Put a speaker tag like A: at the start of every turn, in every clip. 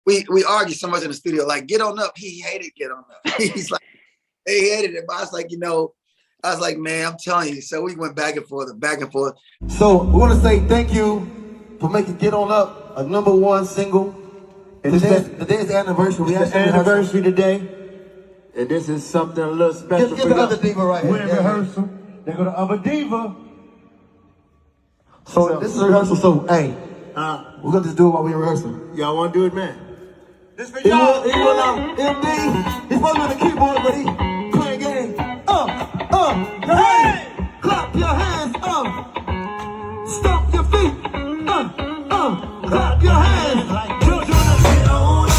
A: we argued so much in the studio, like get on up. He hated get on up. He's like, he hated it. But I was like, I was like, man, I'm telling you. So we went back and forth.
B: So we want to say thank you for making Get On Up a #1 single. Today's the anniversary.
C: It's the anniversary today. And this is something a little special.
B: Get the other diva right here.
C: We're in rehearsal. They go to other diva.
B: So this is a rehearsal. So hey, we're gonna just do it while we're rehearsing.
C: Y'all want to do it, man?
B: This for y'all. He will MD. He's supposed to be on the keyboard, but he playing games. Hey! Clap your hands. Stomp your feet. Clap your hands. Like children of get on up.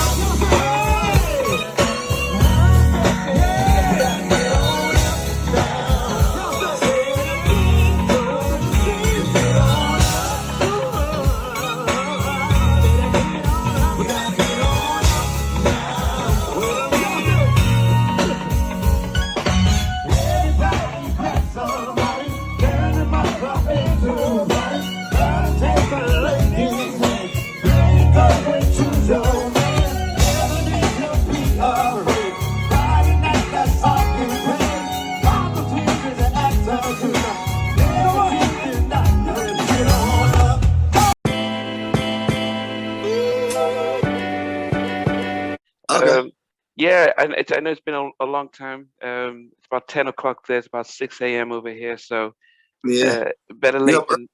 D: Yeah, and I know it's been a long time. It's about 10 o'clock there. It's about 6 a.m. over here. So better late than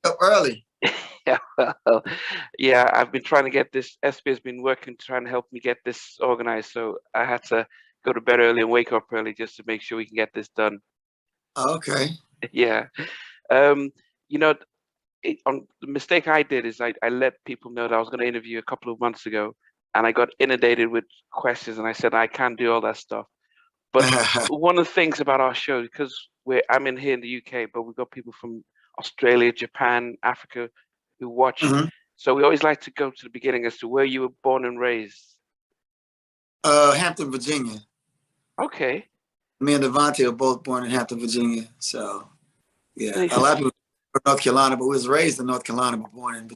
A: up early.
D: Yeah, well, yeah, I've been trying to get this. SB has been working trying to help me get this organized. So I had to go to bed early and wake up early just to make sure we can get this done.
A: Okay.
D: Yeah. The mistake I did is I let people know that I was going to interview a couple of months ago, and I got inundated with questions, and I said I can't do all that stuff. But one of the things about our show, because I'm in here in the UK, but we've got people from Australia, Japan, Africa who watch.
A: Mm-hmm.
D: So we always like to go to the beginning as to where you were born and raised.
A: Hampton, Virginia.
D: Okay.
A: Me and Devante are both born in Hampton, Virginia. So, yeah, a lot of people from North Carolina, but we was raised in North Carolina, but born in.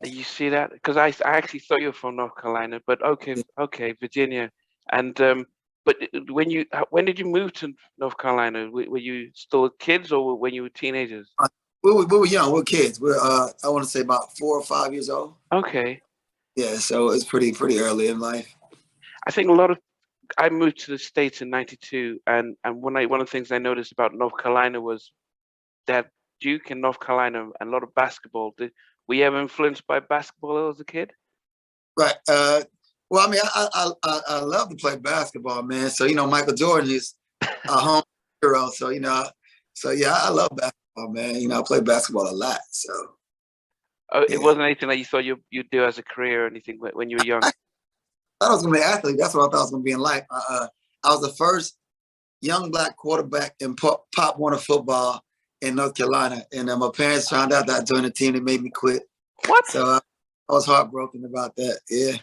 D: You see that? Because I actually thought you were from North Carolina, but okay, Virginia. And but when did you move to North Carolina? Were you still kids or when you were teenagers?
A: We were young. We were kids. We're I want to say about 4 or 5 years old.
D: Okay.
A: Yeah, so it's pretty early in life.
D: I think I moved to the States in '92, and one of the things I noticed about North Carolina was that Duke and North Carolina and a lot of basketball. Were you ever influenced by basketball as a kid?
A: Right. Well, I mean, I love to play basketball, man. So Michael Jordan is a home hero. So yeah, I love basketball, man. I play basketball a lot. So.
D: It wasn't anything that you thought you'd do as a career or anything when you were young.
A: I thought I was gonna be an athlete. That's what I thought I was gonna be in life. I was the first young black quarterback in Pop Warner football in North Carolina, and my parents found out that I joined the team. They made me quit.
D: What?
A: So I was heartbroken about that. Yeah.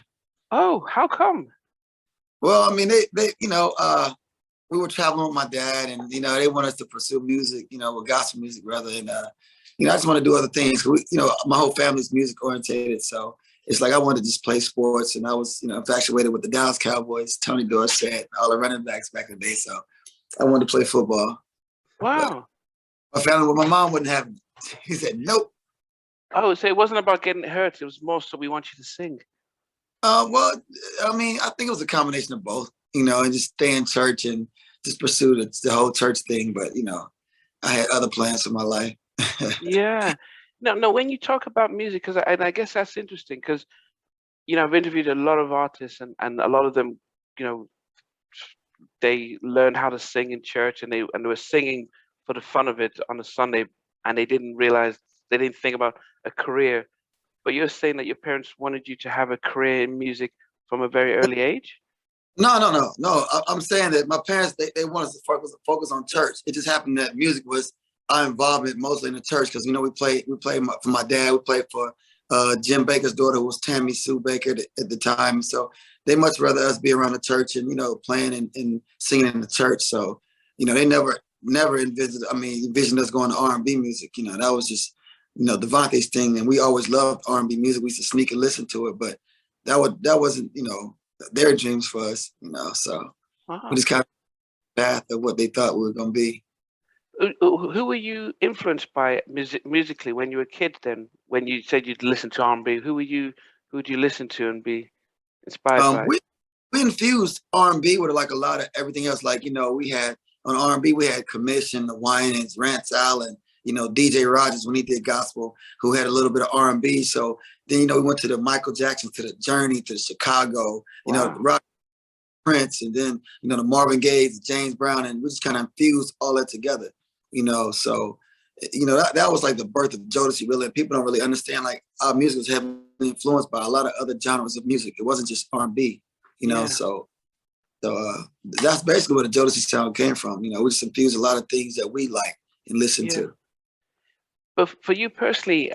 D: Oh, how come?
A: Well, I mean, they we were traveling with my dad, and they want us to pursue music, with gospel music rather than I just want to do other things. My whole family's music oriented, so it's like I wanted to just play sports, and I was infatuated with the Dallas Cowboys, Tony Dorsett, all the running backs back in the day. So I wanted to play football.
D: Wow.
A: But my mom wouldn't have me. He said nope.
D: Oh, so it wasn't about getting hurt. It was more so we want you to sing.
A: Well, I mean, I think it was a combination of both, and just stay in church and just pursue the whole church thing. But, I had other plans for my life.
D: Yeah. No, when you talk about music, and I guess that's interesting because, I've interviewed a lot of artists and a lot of them, they learned how to sing in church and they were singing for the fun of it on a Sunday, and they didn't think about a career. But you're saying that your parents wanted you to have a career in music from a very early age?
A: No. I'm saying that my parents, they wanted us to focus on church. It just happened that music was our involvement mostly in the church because, we played for my dad. We played for Jim Baker's daughter, who was Tammy Sue Baker at the time. So they much rather us be around the church and, playing and singing in the church. So, they never envisioned us going to R&B music. That was just, Devante's thing. And we always loved R&B music. We used to sneak and listen to it, but that wasn't, their dreams for us, so we just kind of path of what they thought we were going to be.
D: Who were you influenced by musically when you were a kid? Then, when you said you'd listen to R&B, who would you listen to and be inspired by?
A: We infused R&B with like a lot of everything else. Like, we had on R&B, we had Commission, the Winans, Rance Allen, DJ Rogers when he did gospel, who had a little bit of R&B. So then, we went to the Michael Jackson, to the Journey, to the Chicago, the Rock, Prince, and then, the Marvin Gaye's, James Brown, and we just kind of infused all that together, so, that was like the birth of Jodeci, really. And people don't really understand, like, our music was heavily influenced by a lot of other genres of music. It wasn't just R&B, so that's basically where the Jodeci sound came from. We just infused a lot of things that we like and listen to.
D: But for you personally,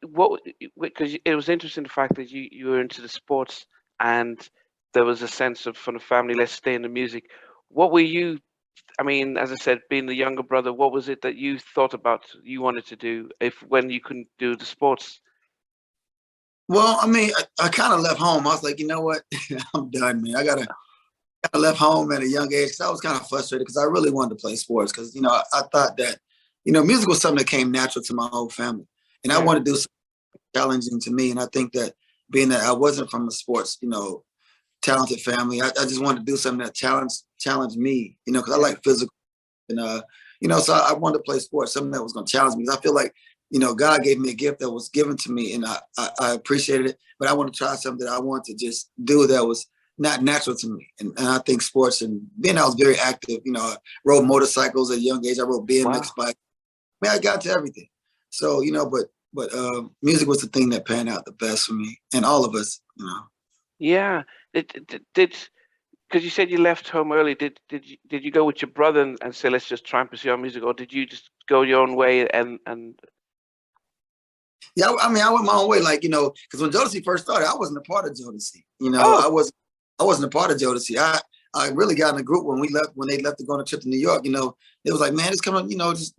D: because it was interesting the fact that you were into the sports and there was a sense of, from the family, let's stay in the music. What were you, I mean, as I said, being the younger brother, what was it that you thought about you wanted to do when you couldn't do the sports?
A: Well, I mean, I kind of left home. I was like, you know what? I'm done, man. I left home at a young age because I was kind of frustrated because I really wanted to play sports because, I thought that, music was something that came natural to my whole family. And I wanted to do something challenging to me. And I think that being that I wasn't from a sports, talented family, I just wanted to do something that challenged me, because I like physical. And, so I wanted to play sports, something that was going to challenge me. Because I feel like, God gave me a gift that was given to me and I appreciated it. But I want to try something that I want to just do that was not natural to me. And I think sports, and being I was very active, I rode motorcycles at a young age. I rode BMX bike. I mean, I got to everything. So, but music was the thing that panned out the best for me and all of us,
D: Yeah. Because you said you left home early. Did you go with your brother and say, let's just try and pursue our music, or did you just go your own way and?
A: Yeah, I mean, I went my own way, like, because when Jodeci first started, I wasn't a part of Jodeci. I wasn't a part of Jodeci. I really got in a group when they left to go on a trip to New York. It was like, man, just come on, just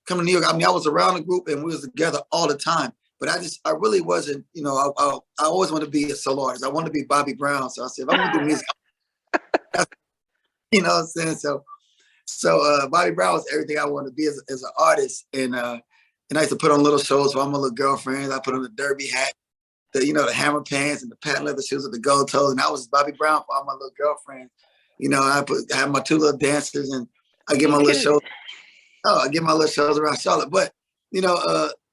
A: come to New York. I mean, I was around the group and we was together all the time. But I really wasn't, I always wanted to be a solo artist. I wanted to be Bobby Brown. So I said, if I'm gonna do music, what I'm saying? So Bobby Brown was everything I wanted to be as an artist. And I used to put on little shows for all my little girlfriends. I put on the derby hat, the hammer pants and the patent leather shoes with the gold toes. And I was Bobby Brown for all my little girlfriends. I had my two little dancers and I get my little shows. I get my little shows around Charlotte. But,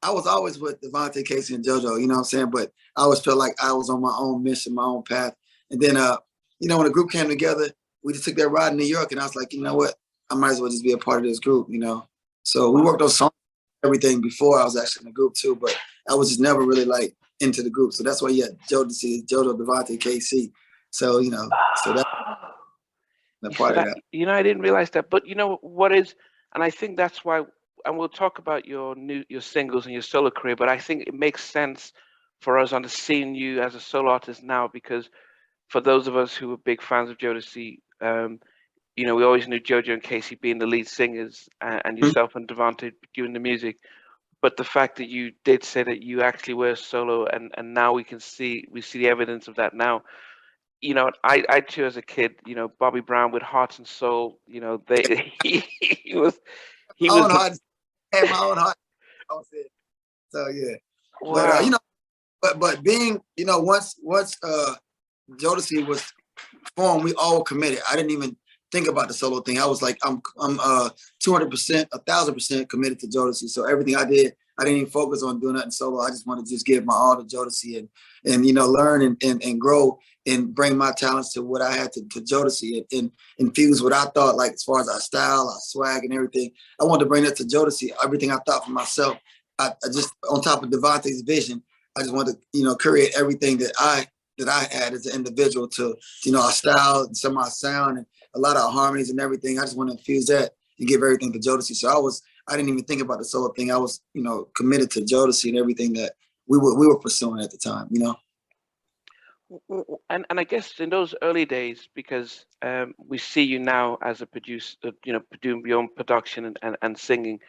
A: I was always with Devante, Casey, and JoJo, you know what I'm saying? But I always felt like I was on my own mission, my own path. And then, when the group came together, we just took that ride in New York. And I was like, you know what? I might as well just be a part of this group, So we worked on songs, everything before I was actually in the group too. But I was just never really like into the group. So that's why you had Jodeci, JoJo, Devante, KC. So, so that's the part of that.
D: I didn't realize that. But what is, and I think that's why, and we'll talk about your singles and your solo career, but I think it makes sense for us on seeing you as a solo artist now, because for those of us who were big fans of Jodeci, we always knew JoJo and Casey being the lead singers and yourself and Devante doing the music. But the fact that you did say that you actually were solo, and now we see the evidence of that now. I too, as a kid, Bobby Brown with Heart and Soul, he was
A: had my own heart. So yeah.
D: Wow.
A: But being, once Jodeci was formed, we all committed. I didn't even think about the solo thing. I was like, I'm 200%, 1,000% committed to Jodeci. So everything I did, I didn't even focus on doing nothing solo. I just wanted to just give my all to Jodeci and learn and grow and bring my talents to what I had to Jodeci and infuse what I thought, like as far as our style, our swag and everything. I wanted to bring that to Jodeci. Everything I thought for myself, I just, on top of Devante's vision, I just wanted to, create everything that I had as an individual to, our style and some of our sound and a lot of our harmonies and everything. I just want to infuse that and give everything to Jodeci. So I didn't even think about the solo thing. I was, committed to Jodeci and everything that we were pursuing at the time,
D: And I guess in those early days, because we see you now as a producer, doing your own production and singing,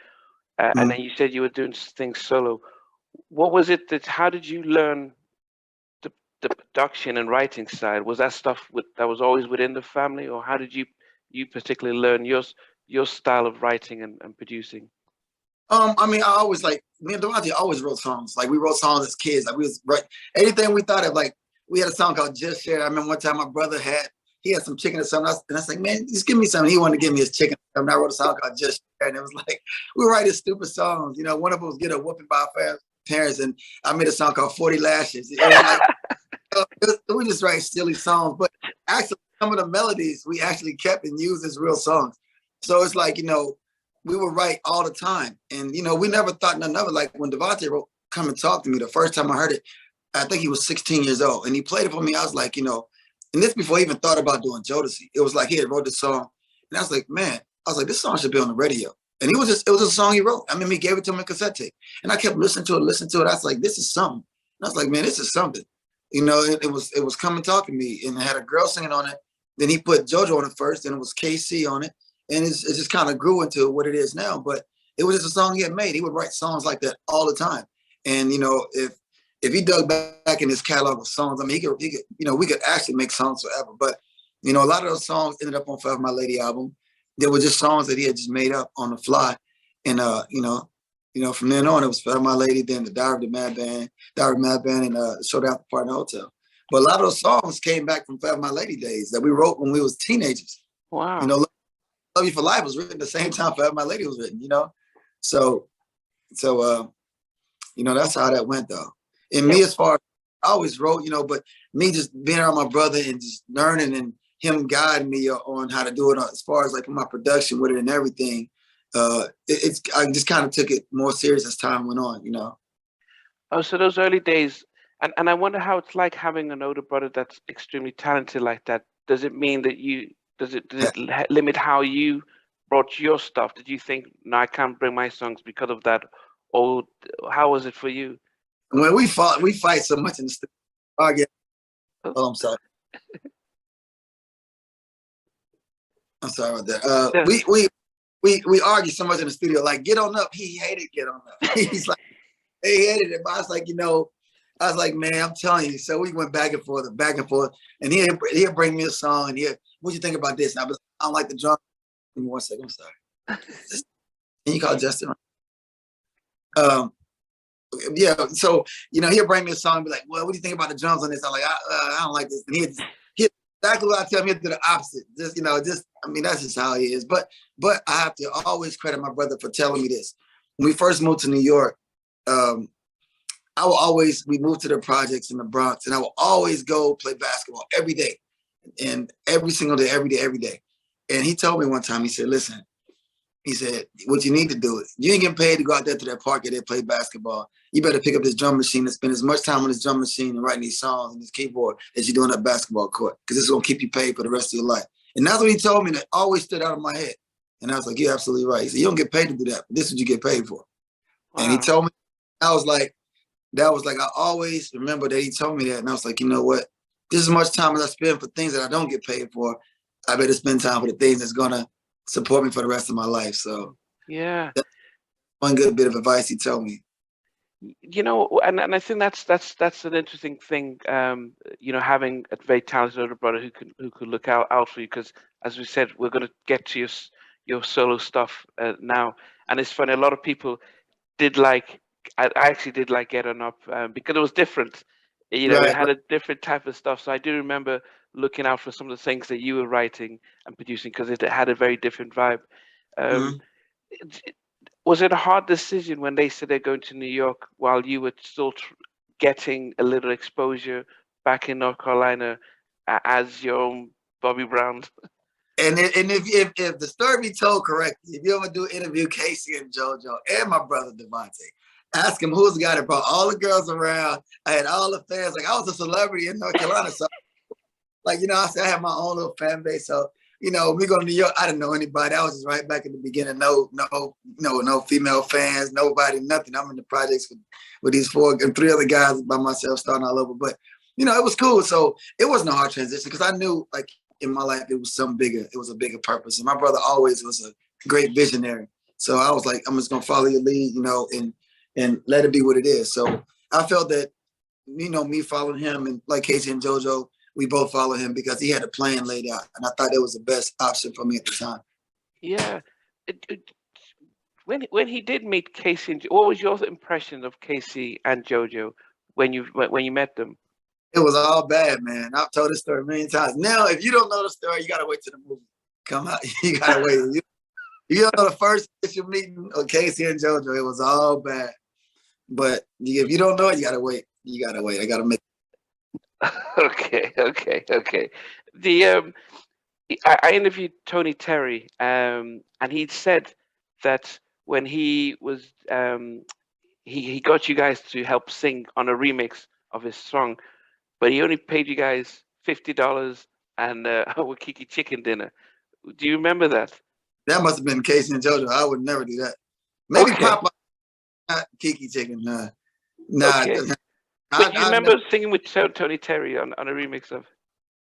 D: and then you said you were doing things solo. What was it how did you learn the production and writing side, was that stuff that was always within the family, or how did you particularly learn your style of writing and producing?
A: I mean, I always like me and Devante always wrote songs. Like we wrote songs as kids. Like we was right anything we thought of. Like we had a song called Just Share. I remember one time my brother had some chicken or something, and I was like, man, just give me something. He wanted to give me his chicken. And I wrote a song called Just Share, and it was like we were writing stupid songs. You know, one of them was Get a Whooping by Our Parents, and I made a song called 40 Lashes. It was like, we just write silly songs, but actually some of the melodies we actually kept and used as real songs. So it's like, you know, we would write all the time. And, you know, we never thought nothing of it. Like when Devante wrote Come and Talk to Me, the first time I heard it, I think he was 16 years old. And he played it for me. I was like, you know, and this before he even thought about doing Jodeci. It was like he had wrote the song. And I was like, man, I was like, this song should be on the radio. And it was a song he wrote. I mean, he gave it to me in cassette tape. And I kept listening to it. I was like, this is something. And I was like, man, this is something. You know, it was Come and Talk to Me. And it had a girl singing on it. Then he put JoJo on it first. Then it was KC on it. And it just kind of grew into what it is now. But it was just a song he had made. He would write songs like that all the time. And, you know, if he dug back in his catalog of songs, I mean, he could, you know, we could actually make songs forever. But, you know, a lot of those songs ended up on Forever My Lady album. They were just songs that he had just made up on the fly. And, you know, from then on, it was Forever My Lady, then the Diary of the Mad Band, and Showdown at the Park Hotel. But a lot of those songs came back from Forever My Lady days that we wrote when we was teenagers.
D: Wow.
A: You know, Love You for Life was written at the same time Forever My Lady was written, you know? So, you know, that's how that went though. And me, as far as I always wrote, you know, but me just being around my brother and just learning and him guiding me on how to do it as far as like my production with it and everything, I just kind of took it more serious as time went on, you know?
D: Oh, so those early days, and I wonder how it's like having an older brother that's extremely talented like that. Does it mean that does it limit how you brought your stuff? Did you think, no, I can't bring my songs because of that? Or how was it for you?
A: When we fight so much in the studio. Oh, I'm sorry. I'm sorry about that. We argue so much in the studio, like, get on up. He hated get on up. He's like, he hated it. But I was like, you know, man, I'm telling you. So we went back and forth. And he'll bring me a song and what you think about this? And I don't like the drum. Give me 1 second. I'm sorry. Can you call Justin? Yeah. So, you know, he'll bring me a song and be like, well, what do you think about the drums on this? I'm like, I don't like this. And he exactly what I tell him, he'll do the opposite. Just, you know, I mean, that's just how he is. But I have to always credit my brother for telling me this. When we first moved to New York, we moved to the projects in the Bronx, and I will always go play basketball every day. And every single day, every day. And he told me one time, he said, listen, he said, what you need to do is, you ain't getting paid to go out there to that park and play basketball. You better pick up this drum machine and spend as much time on this drum machine and writing these songs and this keyboard as you do on that basketball court, because this is going to keep you paid for the rest of your life. And that's what he told me, that always stood out in my head. And I was like, you're absolutely right. He said, you don't get paid to do that, but this is what you get paid for. Wow. And he told me, I always remember that he told me that. And I was like, you know what? Just as much time as I spend for things that I don't get paid for, I better spend time for the things that's going to support me for the rest of my life. So
D: yeah,
A: that's one good bit of advice he told me.
D: You know, and I think that's an interesting thing. You know, having a very talented older brother who could look out for you, because as we said, we're going to get to your solo stuff now. And it's funny, a lot of people I actually did like Get On Up because it was different. You know, it had a different type of stuff. So I do remember looking out for some of the things that you were writing and producing, because it had a very different vibe. Was it a hard decision when they said they're going to New York while you were still getting a little exposure back in North Carolina as your own Bobby Brown?
A: And if the story be told correctly, if you ever do interview Casey and JoJo and my brother Devante, ask him who's the guy that brought all the girls around. I had all the fans. Like, I was a celebrity in North Carolina. So, like, you know, I said I had my own little fan base. So, you know, we go to New York, I didn't know anybody. I was just right back in the beginning. No female fans, nobody, nothing. I'm in the projects with these 4 and 3 other guys by myself, starting all over. But, you know, it was cool. So it wasn't a hard transition, because I knew, like, in my life, it was something bigger. It was a bigger purpose. And my brother always was a great visionary. So I was like, I'm just going to follow your lead, you know, and let it be what it is. So I felt that me following him and like Casey and JoJo, we both follow him because he had a plan laid out, and I thought that was the best option for me at the time.
D: Yeah. When he did meet Casey, what was your impression of Casey and JoJo when you met them?
A: It was all bad, man. I've told this story a million times. Now, if you don't know the story, you gotta wait till the movie come out. You gotta wait. You know the first initial meeting of Casey and JoJo, it was all bad. But if you don't know it, you gotta wait. You gotta wait. I gotta make.
D: Okay. I interviewed Tony Terry, and he'd said that when he was he got you guys to help sing on a remix of his song, but he only paid you guys $50 and Wakiki chicken dinner. Do you remember that?
A: That must have been Casey and JoJo. I would never do that. Maybe Pop, not Kiki chicken. Nah.
D: Okay. But you remember singing with Tony Terry on a remix of?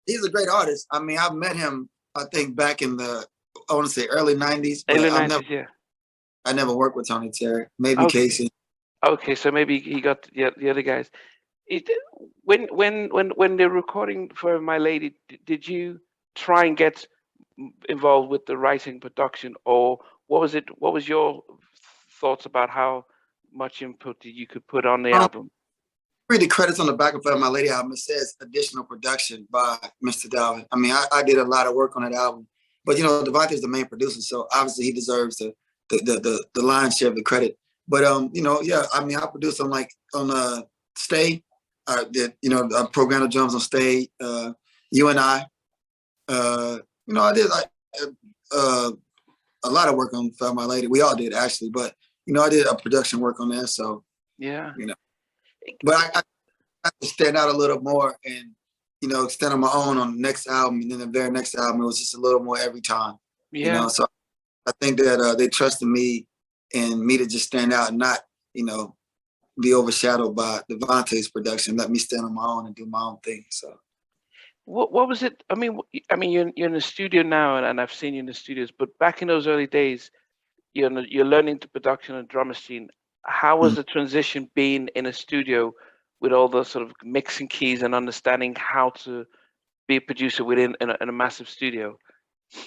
A: He's a great artist. I mean, I've met him, I think, back in the, I want to say early 90s.
D: Early 90s,
A: I never worked with Tony Terry. Maybe Casey.
D: Okay, so maybe he got the other guys. When they're recording for My Lady, did you try and get involved with the writing, production, or what was it? What was your thoughts about how much input you could put on the album?
A: Read the credits on the back of My Lady album. It says additional production by Mr. Dalvin. I mean, I did a lot of work on that album, but Devante is the main producer, so obviously he deserves the lion's share of the credit. But I mean, I produced on Stay. I did I programmed the drums on Stay. You and I did a lot of work on My Lady. We all did actually, but I did a production work on that. So
D: yeah,
A: but I had to stand out a little more and stand on my own on the next album, and then the very next album it was just a little more every time.
D: Yeah.
A: So I think that they trusted me and me to just stand out and not be overshadowed by Devante's production. Let me stand on my own and do my own thing. So.
D: What was it? I mean, you're in the studio now, and I've seen you in the studios. But back in those early days, you're learning the production and drum machine. How was the transition being in a studio with all the sort of mixing keys and understanding how to be a producer within a massive studio?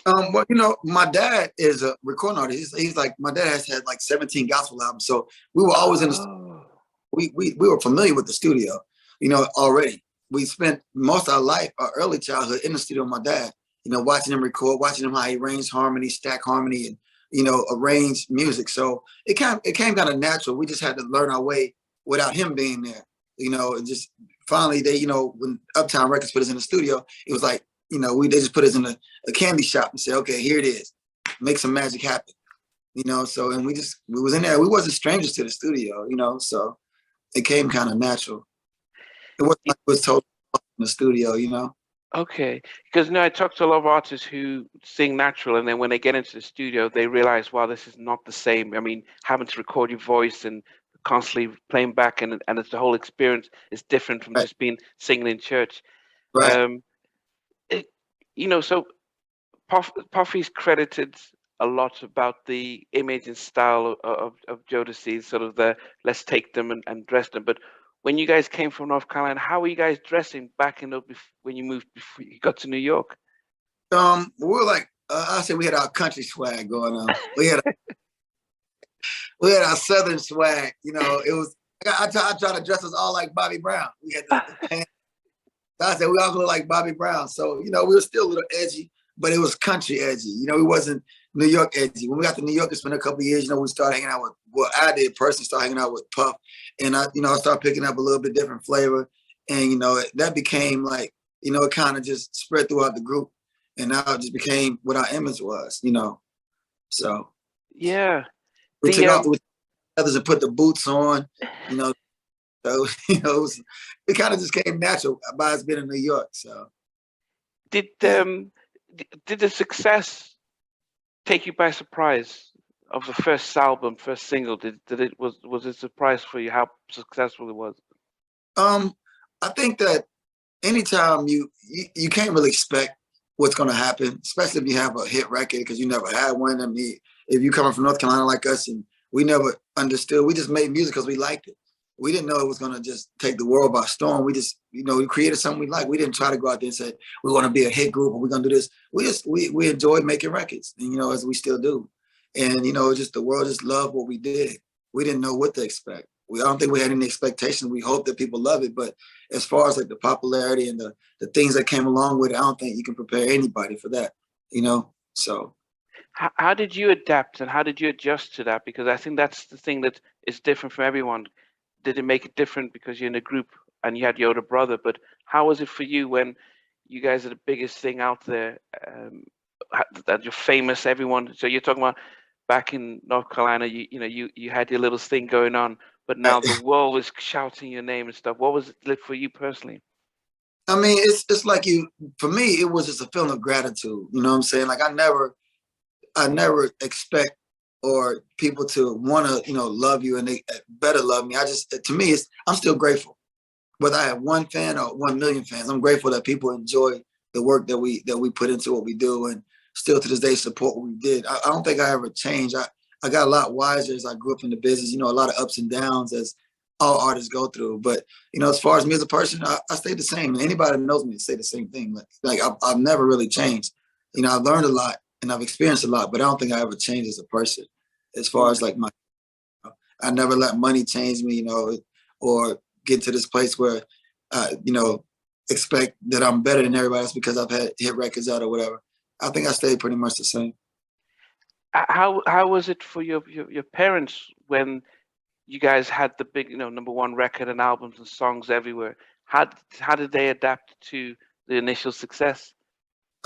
A: Well, my dad is a recording artist. He's like, my dad has had like 17 gospel albums, so we were always in the studio. We were familiar with the studio, already. We spent most of our life, our early childhood, in the studio with my dad, watching him record, watching him how he arranged harmony, stack harmony, and, arrange music. So it came kind of natural. We just had to learn our way without him being there, and just finally when Uptown Records put us in the studio, it was like, they just put us in a candy shop and said, okay, here it is, make some magic happen, so, and we was in there. We wasn't strangers to the studio, so it came kind of natural. It wasn't like it was totally in the studio,
D: Okay, because I talk to a lot of artists who sing natural, and then when they get into the studio, they realize, wow, this is not the same. I mean, having to record your voice and constantly playing back, and it's the whole experience is different from just being singing in church.
A: Right.
D: So Puffy's credited a lot about the image and style of Jodeci, sort of the let's take them and dress them, but when you guys came from North Carolina, how were you guys dressing back when you moved before you got to New York?
A: We were like, I said we had our country swag going on. We had our Southern swag. It was. I tried to dress us all like Bobby Brown. We had the pants. I said we all look like Bobby Brown. So we were still a little edgy, but it was country edgy. We wasn't New York edgy. When we got to New York, it's been a couple of years. We started hanging out with. Well, I did personally start hanging out with Puff, and I started picking up a little bit different flavor, and that became like, it kind of just spread throughout the group, and now it just became what our image was, So
D: yeah,
A: we took off the others and put the boots on, So it kind of just came natural by us being in New York. So
D: did the success take you by surprise? Of the first album, first single, was it a surprise for you how successful it was?
A: I think that anytime you can't really expect what's going to happen, especially if you have a hit record, because you never had one. I mean, if you coming from North Carolina like us, and we never understood, we just made music because we liked it. We didn't know it was gonna just take the world by storm. We just, we created something we like. We didn't try to go out there and say we want to be a hit group or we're gonna do this. We enjoyed making records, and as we still do. And just the world just loved what we did. We didn't know what to expect. I don't think we had any expectations. We hoped that people love it, but as far as like the popularity and the things that came along with it, I don't think you can prepare anybody for that. So.
D: How did you adapt and how did you adjust to that? Because I think that's the thing that is different for everyone. Did it make it different because you're in a group and you had your older brother? But how was it for you when you guys are the biggest thing out there, that you're famous, everyone? So you're talking about back in North Carolina, you had your little thing going on, but now the world was shouting your name and stuff. What was it like for you personally?
A: I mean, it's like for me, it was just a feeling of gratitude. You know what I'm saying? Like I never expect or people to want to, love you and they better love me. To me, I'm still grateful. Whether I have 1 fan or 1 million fans, I'm grateful that people enjoy the work that we put into what we do and still to this day support what we did. I don't think I ever changed. I got a lot wiser as I grew up in the business, a lot of ups and downs as all artists go through. But, as far as me as a person, I stayed the same. And anybody that knows me say the same thing. Like I've never really changed. I've learned a lot and I've experienced a lot, but I don't think I ever changed as a person. As far as like I never let money change me, or get to this place where, expect that I'm better than everybody else because I've had hit records out or whatever. I think I stayed pretty much the same.
D: How was it for your parents when you guys had the big, #1 record and albums and songs everywhere? How did they adapt to the initial success?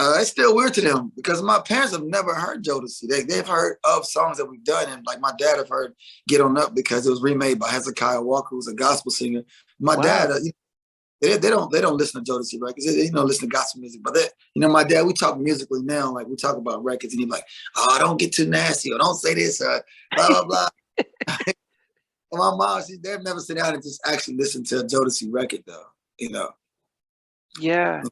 A: It's still weird to them because my parents have never heard Jodeci. They've heard of songs that we've done, and like my dad have heard "Get On Up" because it was remade by Hezekiah Walker, who's a gospel singer. My dad, they don't listen to Jodeci records. They don't listen to gospel music. But my dad, we talk musically now. Like we talk about records, and he's like, "Oh, don't get too nasty, or don't say this, or blah blah blah." My mom, they've never sit down and just actually listen to a Jodeci record, though.
D: Yeah.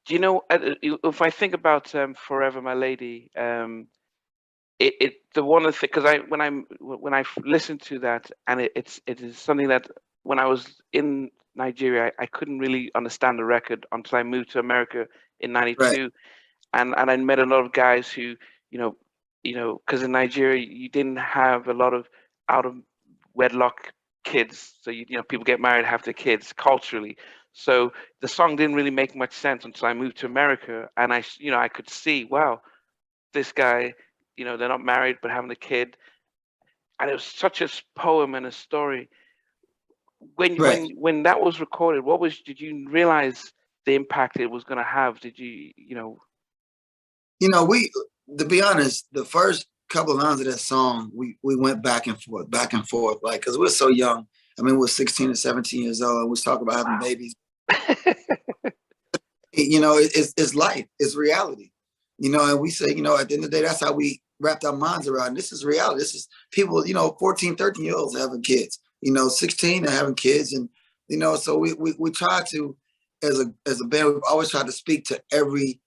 D: Do you know, if I think about "Forever My Lady," the one of the because when I listened to that, and it is something that when I was in Nigeria, I couldn't really understand the record until I moved to America in '92,
A: Right.
D: and I met a lot of guys who, because in Nigeria you didn't have a lot of out of wedlock kids, so people get married, have their kids culturally. So the song didn't really make much sense until I moved to America, and I could see, wow, this guy, they're not married but having a kid, and it was such a poem and a story.
A: Right.
D: When that was recorded, did you realize the impact it was going to have? Did you,
A: We, to be honest, the first couple of lines of that song, we went back and forth, like, because we're so young. I mean, we're 16 and 17 years old, and we was talking about having babies. It's life, it's reality. And we say, at the end of the day, that's how we wrapped our minds around. This is reality. This is people, 14, 13-year-olds having kids, 16 and having kids. And, so we try to, as a band, we've always tried to speak to every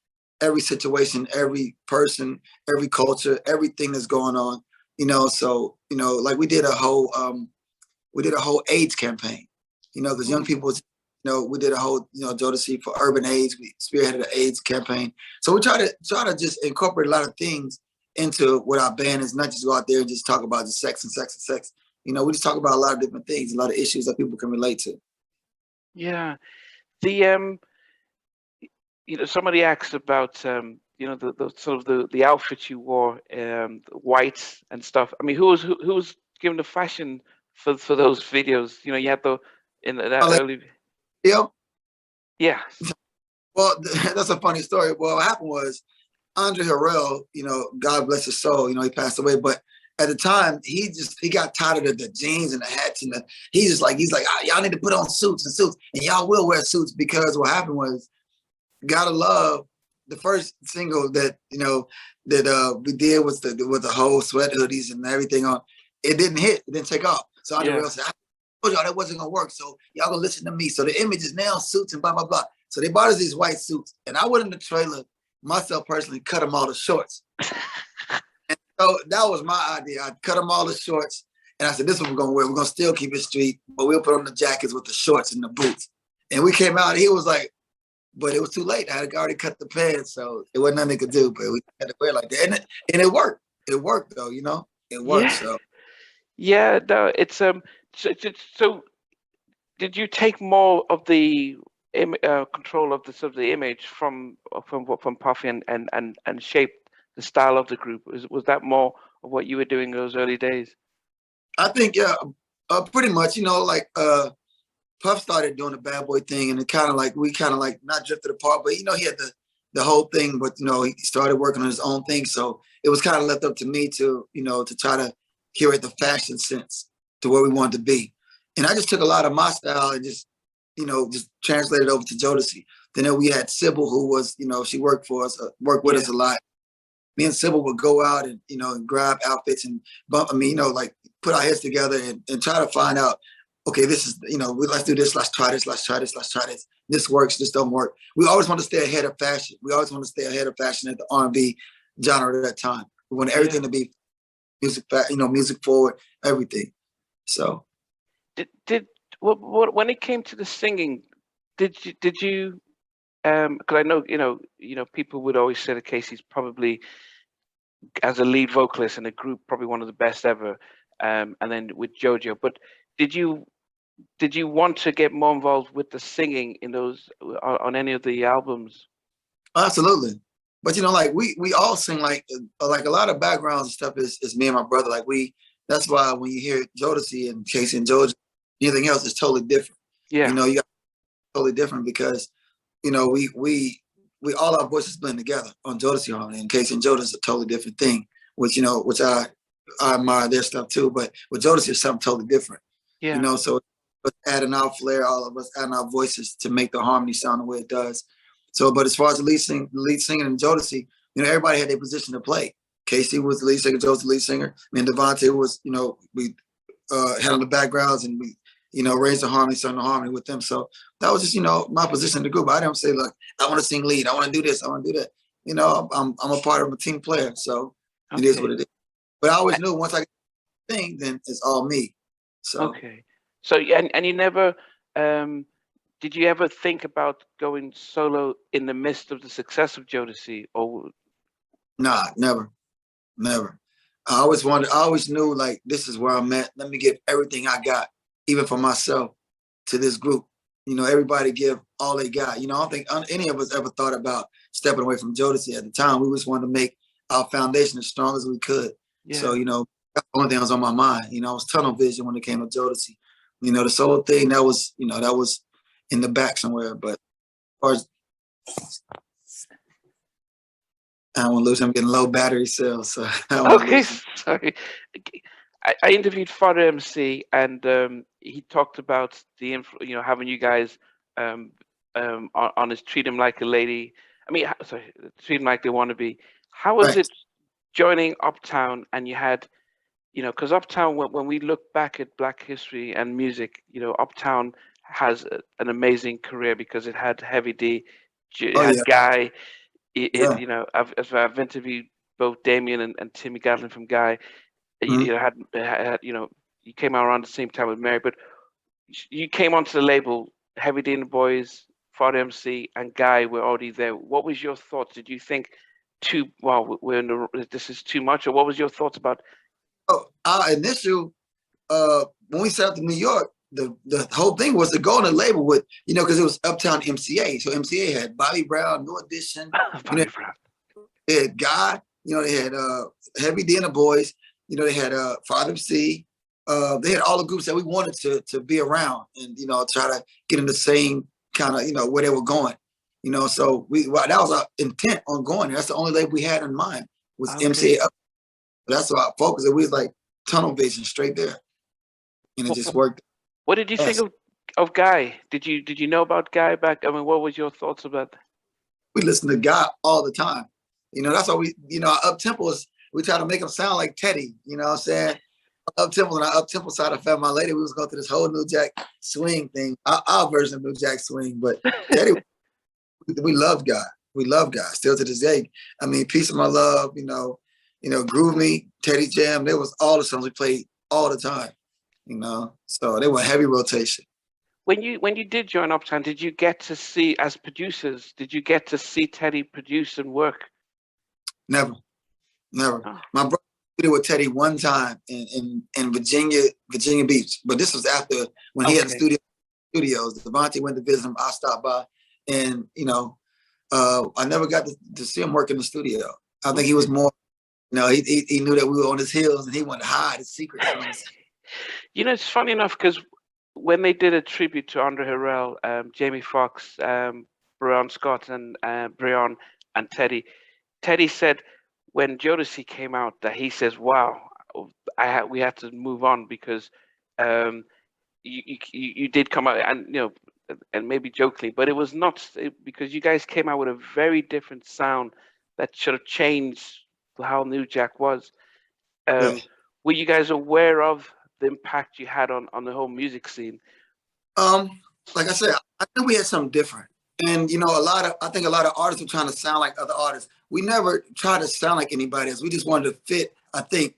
A: situation, every person, every culture, everything that's going on, so, like we did a whole AIDS campaign, because young people, we did a whole, Jodeci for urban AIDS. We spearheaded the AIDS campaign. So we try to just incorporate a lot of things into what our band is, not just go out there and just talk about just sex and sex and sex. We just talk about a lot of different things, a lot of issues that people can relate to.
D: Yeah. The somebody asked about the sort of the outfit you wore, the whites and stuff. I mean, who was given the fashion for those videos? You had that early. Yeah.
A: Well, that's a funny story. Well, what happened was Andre Harrell, God bless his soul, he passed away. But at the time, he got tired of the jeans and the hats and he's like, y'all need to put on suits, and y'all will wear suits, because what happened was, Gotta Love, the first single that we did with the whole sweat hoodies and everything on, it didn't hit, it didn't take off. So Andre Harrell said, I told y'all that wasn't gonna work, so y'all gonna listen to me. So the image is now suits and blah blah blah. So they bought us these white suits, and I went in the trailer myself personally, cut them all the shorts. And so that was my idea. I cut them all the shorts, And I said, this is what we're gonna wear. We're gonna still keep it street, but we'll put on the jackets with the shorts and the boots. And we came out, and he was like, but it was too late. I had already cut the pants, so it wasn't nothing they could do, but we had to wear it like that. And it worked. It worked though, you know? It worked, so.
D: Yeah, no, it's so did you take more of the control of the sort of the image from Puffy and shape the style of the group? Was that more of what you were doing in those early days?
A: I think, yeah, pretty much, you know, like Puff started doing the bad boy thing, and it kind of like, we kind of like not drifted apart, but, you know, he had the whole thing, but, you know, he started working on his own thing. So it was kind of left up to me to, you know, to try to curate the fashion sense to where we wanted to be. And I just took a lot of my style and just, you know, just translated over to Jodeci. Then we had Sybil, who was, you know, she worked for us, worked with us a lot. Me and Sybil would go out and, you know, and grab outfits and you know, like put our heads together and try to find out, okay, this is, you know, let's do this, let's try this, let's try this, let's try this. This works, this don't work. We always want to stay ahead of fashion. We always want to stay ahead of fashion at the R&B genre at that time. We want everything to be music, you know, music forward, everything. So.
D: When it came to the singing, did you because I know you know people would always say that Casey's probably, as a lead vocalist in a group, probably one of the best ever, and then with JoJo. But did you want to get more involved with the singing in those on any of the albums?
A: Absolutely. But you know, like we all sing, like a lot of backgrounds and stuff is me and my brother. Like that's why when you hear Jodeci and Casey and JoJo, anything else is totally different. Yeah. You know, you got totally different because, you know, we all our voices blend together on Jodeci Harmony, and Casey and JoJo is a totally different thing, which, you know, which I admire their stuff too. But with Jodeci is something totally different. Yeah. You know, so adding our flair, all of us adding our voices to make the harmony sound the way it does. So, but as far as the lead singing in Jodeci, you know, everybody had their position to play. Casey was the lead singer, Joe was the lead singer. Me and Devante was, you know, we had on the backgrounds and we, you know, raised the harmony, sung the harmony with them. So that was just, you know, my position in the group. I didn't say, look, I want to sing lead. I want to do this. I want to do that. You know, I'm a part of a team player. So it is what it is. But I always knew once I get the thing, then it's all me. So.
D: Okay. So, and you never, did you ever think about going solo in the midst of the success of Jodeci? Or?
A: Nah, never. I always knew, like, this is where I'm at. Let me give everything I got, even for myself, to this group. You know, everybody give all they got. You know, I don't think any of us ever thought about stepping away from Jodeci at the time. We just wanted to make our foundation as strong as we could. Yeah. So, you know, that's the only thing that was on my mind. You know, I was tunnel vision when it came to Jodeci. You know, the solo thing, that was, you know, that was in the back somewhere. But as far as, I don't want to lose. I'm getting low battery cells. So
D: okay, sorry. I interviewed Father MC, and he talked about the you know, having you guys on his Treat Him Like a Lady. I mean, sorry, Treat Him Like They Want to Be. How was it joining Uptown, and you had, you know, because Uptown, when we look back at Black history and music, you know, Uptown has an amazing career because it had Heavy D, it had Guy. You know, I've interviewed both Damien and Timmy Gatlin from Guy. You know, had you know, you came out around the same time with Mary, but you came onto the label. Heavy D and the Boys, Father MC, and Guy were already there. What was your thoughts? Did you think this is too much, or what was your thoughts about?
A: Oh, our initial when we set up in New York, the whole thing was to go on a label with, you know, because it was Uptown MCA. So MCA had Bobby Brown, New Edition, Brown. They had Guy, you know, they had Heavy D and the Boys, you know, they had Father MC. They had all the groups that we wanted to be around and, you know, try to get in the same kind of, you know, where they were going. You know, so that was our intent on going there. That's the only label we had in mind was MCA. That's our focus. We was like tunnel vision straight there. And it just worked.
D: What did you think of Guy? Did you know about Guy back? I mean, what was your thoughts about that?
A: We listen to Guy all the time. You know, that's why we, you know, our up-tempo is, we try to make him sound like Teddy. You know what I'm saying? Up-tempo, and our up-tempo side of Fat My Lady, we was going through this whole New Jack Swing thing, our version of New Jack Swing. But Teddy, we love Guy. We love Guy still to this day. I mean, Peace of My Love, you know, Groove Me, Teddy Jam. There was all the songs we played all the time, you know. So they were heavy rotation.
D: When you did join Uptown, did you get to see, as producers, did you get to see Teddy produce and work?
A: Never.
D: Oh.
A: My brother did it with Teddy one time in Virginia Beach, but this was after when he had the studios. Devante went to visit him. I stopped by, and you know, I never got to see him work in the studio. I think he was more, you know, he knew that we were on his heels, and he wanted to hide his secrets.
D: You know, it's funny enough because when they did a tribute to Andre Harrell, Jamie Foxx, Breon Scott, and Breon and Teddy said when Jodeci came out that he says, "Wow, we had to move on because you did come out, and you know, and maybe jokingly, but it was not because you guys came out with a very different sound that should have changed how New Jack was." Were you guys aware of the impact you had on the whole music scene?
A: Like I said, I think we had something different. And you know, I think a lot of artists were trying to sound like other artists. We never tried to sound like anybody else. We just wanted to fit, I think,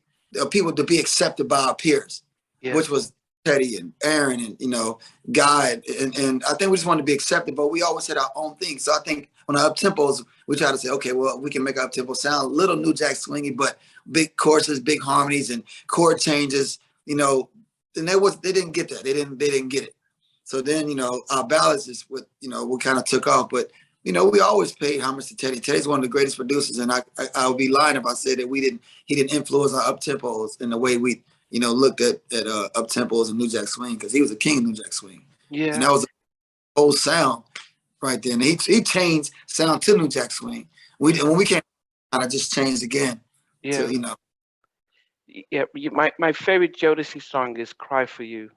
A: people to be accepted by our peers, which was Teddy and Aaron and, you know, Guy. And I think we just wanted to be accepted, but we always had our own thing. So I think on the up tempos, we try to say, okay, well, we can make up tempo sound a little New Jack Swingy, but big choruses, big harmonies, and chord changes. You know, and they didn't get that. They didn't get it. So then, you know, our ballads is what, you know, we kind of took off. But, you know, we always paid homage to Teddy. Teddy's one of the greatest producers, and I would be lying if I said that he didn't influence our up tempos in the way we, you know, looked at up tempos and New Jack Swing, because he was a king of New Jack Swing. Yeah. And that was a whole sound right there. And he changed sound to New Jack Swing. When we came, kind of just changed again. Yeah. To, you know.
D: Yeah, my favorite Jodeci song is "Cry for You."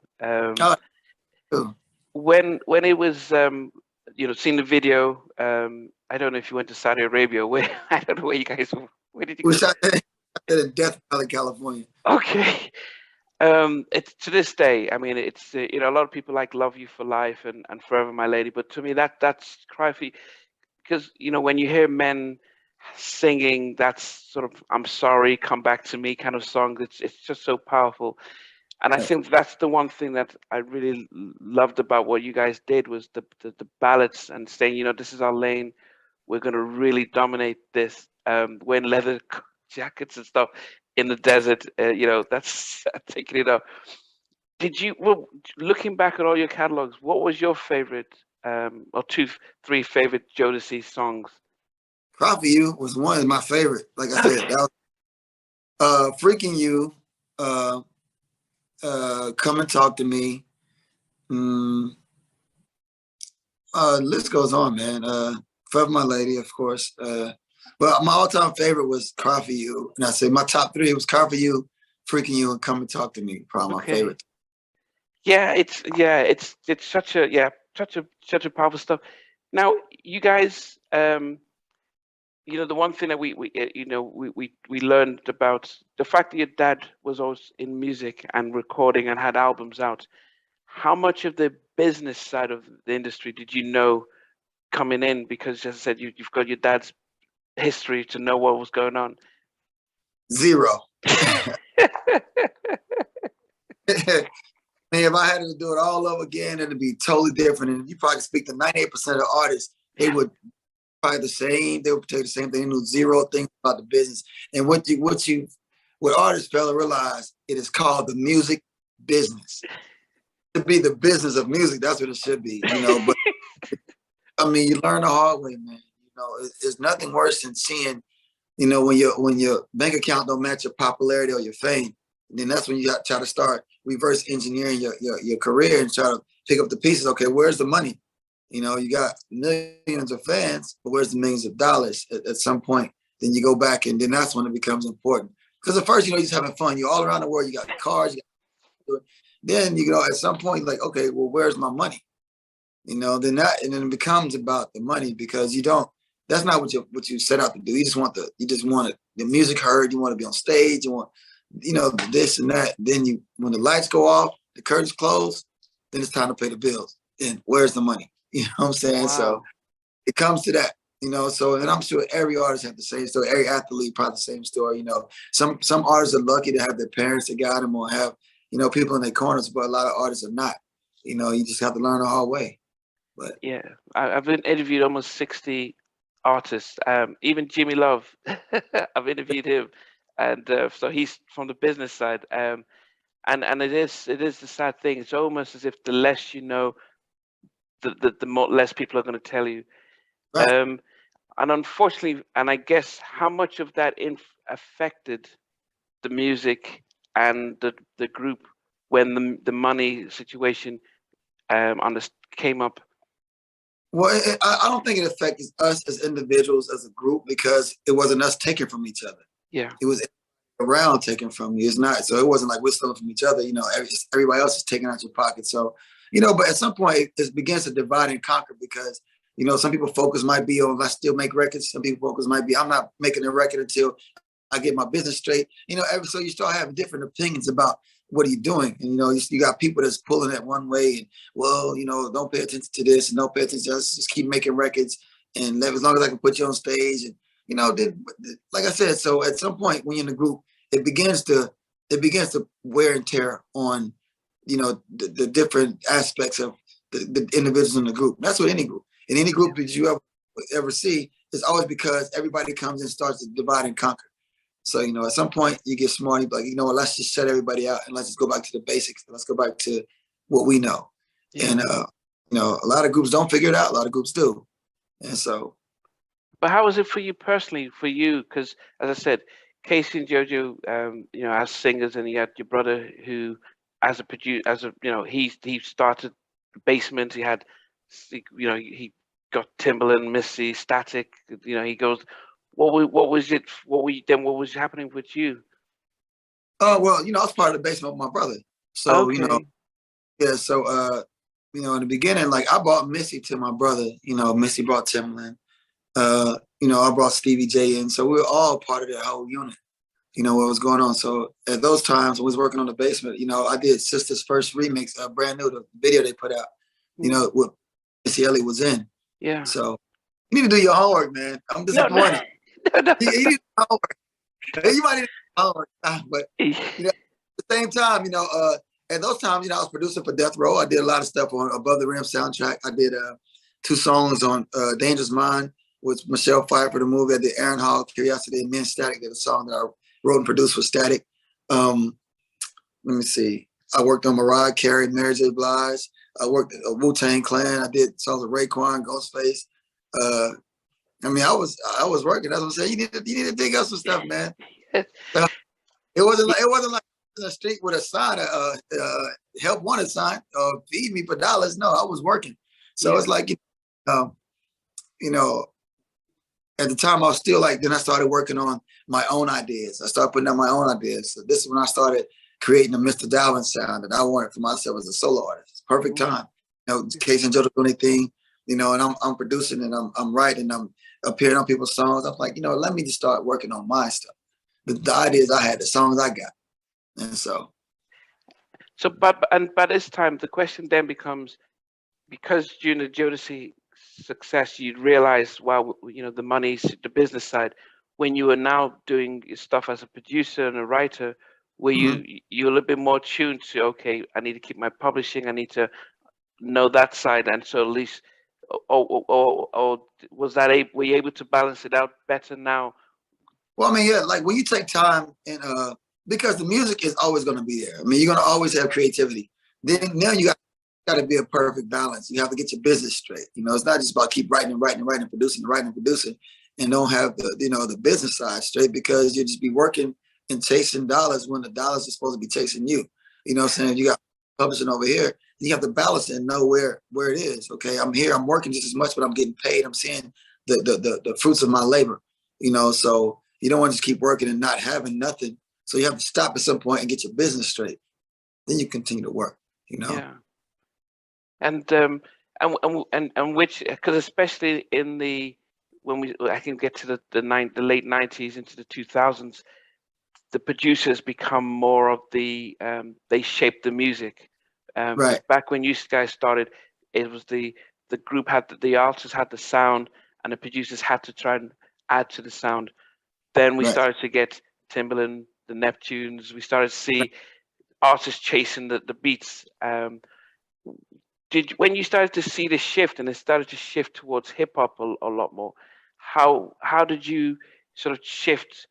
D: When it was, you know, seeing the video, I don't know if you went to Saudi Arabia. I don't know where you guys. Where did you go?
A: We shot in Death Valley, California.
D: Okay. It's to this day. I mean, it's you know, a lot of people like "Love You for Life" and "Forever My Lady," but to me, that's "Cry for You," because you know, when you hear men singing that's sort of "I'm sorry, come back to me" kind of song, it's just so powerful. And I think that's the one thing that I really loved about what you guys did was the ballads and saying, you know, this is our lane, we're going to really dominate this, wearing leather jackets and stuff in the desert, you know, that's taking it up. Looking back at all your catalogs, what was your favorite or 2-3 favorite Jodeci songs?
A: "Cry for You" was one of my favorite. Like I said, that was "Freaking You," "Come and Talk to Me." List goes on, man. "Forever My Lady," of course. But my all-time favorite was "Cry for You." And I said my top 3 was "Cry for You," "Freaking You," and "Come and Talk to Me." Probably my favorite.
D: Yeah, it's such a powerful stuff. Now, you guys, you know, the one thing that we learned about the fact that your dad was always in music and recording and had albums out. How much of the business side of the industry did you know coming in? Because, as I said, you've got your dad's history to know what was going on.
A: Zero. Man, if I had to do it all over again, it'd be totally different. And you probably speak to 98% of the artists, they would probably the same. They would tell you the same thing. They knew zero things about the business. And what artists fail to realize, it is called the music business. To be the business of music, that's what it should be, you know. But I mean, you learn the hard way, man. You know, there's nothing worse than seeing, you know, when your bank account don't match your popularity or your fame. Then that's when you got to try to start reverse engineering your career and try to pick up the pieces. Okay, where's the money? You know, you got millions of fans, but where's the millions of dollars at some point? Then you go back, and then that's when it becomes important. Because at first, you know, you're just having fun. You're all around the world. You got cars. Then, you know, at some point, like, okay, well, where's my money? You know, then it becomes about the money, because that's not what you set out to do. You just want the music heard. You want to be on stage. You want, you know, this and that. Then when the lights go off, the curtains close, then it's time to pay the bills. Then where's the money? You know what I'm saying? Wow. So it comes to that. You know, so and I'm sure every artist has the same story. Every athlete probably the same story. You know, some artists are lucky to have their parents that guide them or have, you know, people in their corners, but a lot of artists are not. You know, you just have to learn the hard way. But
D: Yeah, I've been interviewed almost 60 artists. Even Jimmy Love, I've interviewed him, and so he's from the business side. And it is the sad thing. It's almost as if the less you know, the more less people are going to tell you.
A: right.
D: And unfortunately, and I guess how much of that affected the music and the group when the money situation on this came up.
A: Well, I don't think it affects us as individuals, as a group, because it wasn't us taking from each other.
D: Yeah.
A: It was around taking from you. It's not. So it wasn't like we're stealing from each other. You know, everybody else is taking out your pocket. So, you know, but at some point it begins to divide and conquer because, you know, some people focus might be on, I still make records. Some people focus might be, I'm not making a record until I get my business straight. You know, so you start having different opinions about what are you doing? And, you know, you got people that's pulling it one way and, well, you know, don't pay attention to this and don't pay attention. Just keep making records and as long as I can put you on stage. And, you know, like I said, so at some point when you're in the group, it begins to wear and tear on, you know, the different aspects of the individuals in the group. That's what any group. In any group that you ever see, it's always because everybody comes and starts to divide and conquer. So, you know, at some point you get smart, you be like, you know what, let's just shut everybody out and let's just go back to the basics. Let's go back to what we know. Yeah. And, you know, a lot of groups don't figure it out. A lot of groups do. And so.
D: But how was it for you personally, for you? Because as I said, Casey and Jojo, you know, as singers, and you had your brother who, as a producer, you know, he started the Basement. He had, you know, he got Timbaland, Missy, Static. You know, he goes. What was happening with you?
A: Oh, well, you know, I was part of the Basement with my brother. So,
D: okay.
A: You know, yeah. So, you know, in the beginning, like I brought Missy to my brother. You know, Missy brought Timbaland. You know, I brought Stevie J in. So we were all part of that whole unit. You know, what was going on. So at those times when we was working on the Basement, you know, I did Sister's first remix, brand new, the video they put out, you know, what Missy Elliott was in.
D: Yeah.
A: So you need to do your homework, man. I'm disappointed. No. You need to do your homework. You might need to do your homework, but you know, at the same time, you know, at those times, you know, I was producing for Death Row. I did a lot of stuff on Above the Rim soundtrack. I did 2 songs on Dangerous Mind with Michelle Pfeiffer, the movie. I did Aaron Hall, Curiosity, and Men Static. Did a song that I wrote and produced for Static. Let me see. I worked on Mariah Carey, Mary J. Blige. I worked at Wu-Tang Clan. I did songs with Raekwon, Ghostface. I mean, I was working. That's what I'm saying. You need to dig up some stuff, man. It wasn't like in the street with a sign, help wanted sign, feed me for dollars. No, I was working. So it's like, you know, at the time I was still like, then I started working on my own ideas. I started putting out my own ideas. So this is when I started creating the Mr. Dalvin sound that I wanted for myself as a solo artist. Perfect time. You know, Casey and Joe doing anything, you know, and I'm producing and I'm writing, I'm appearing on people's songs. I'm like, you know, let me just start working on my stuff. The ideas I had, the songs I got. And so.
D: So, but by this time, the question then becomes, because during the Jodeci success, you'd realize, wow, you know, the money's the business side. When you are now doing stuff as a producer and a writer, were you're a little bit more tuned to, okay, I need to keep my publishing, I need to know that side, and so at least, or was that were you able to balance it out better now?
A: Well, I mean, yeah, like when you take time and because the music is always going to be there. I mean, you're going to always have creativity. Then now you got to be a perfect balance. You have to get your business straight. You know, it's not just about keep writing, producing, and don't have the, you know, the business side straight, because you just be working and chasing dollars when the dollars are supposed to be chasing you. You know what I'm saying? You got publishing over here. You have to balance it and know where it is. Okay, I'm here, I'm working just as much, but I'm getting paid. I'm seeing the fruits of my labor. You know, so you don't want to just keep working and not having nothing. So you have to stop at some point and get your business straight. Then you continue to work, you know?
D: Yeah. And which, because especially in I can get to the late 90s into the 2000s, the producers become more of the, they shape the music.
A: Right.
D: Back when you guys started, it was the group had the artists had the sound, and the producers had to try and add to the sound. Then we started to get Timbaland, the Neptunes. We started to see artists chasing the beats. When you started to see the shift and it started to shift towards hip hop a lot more, how did you sort of shift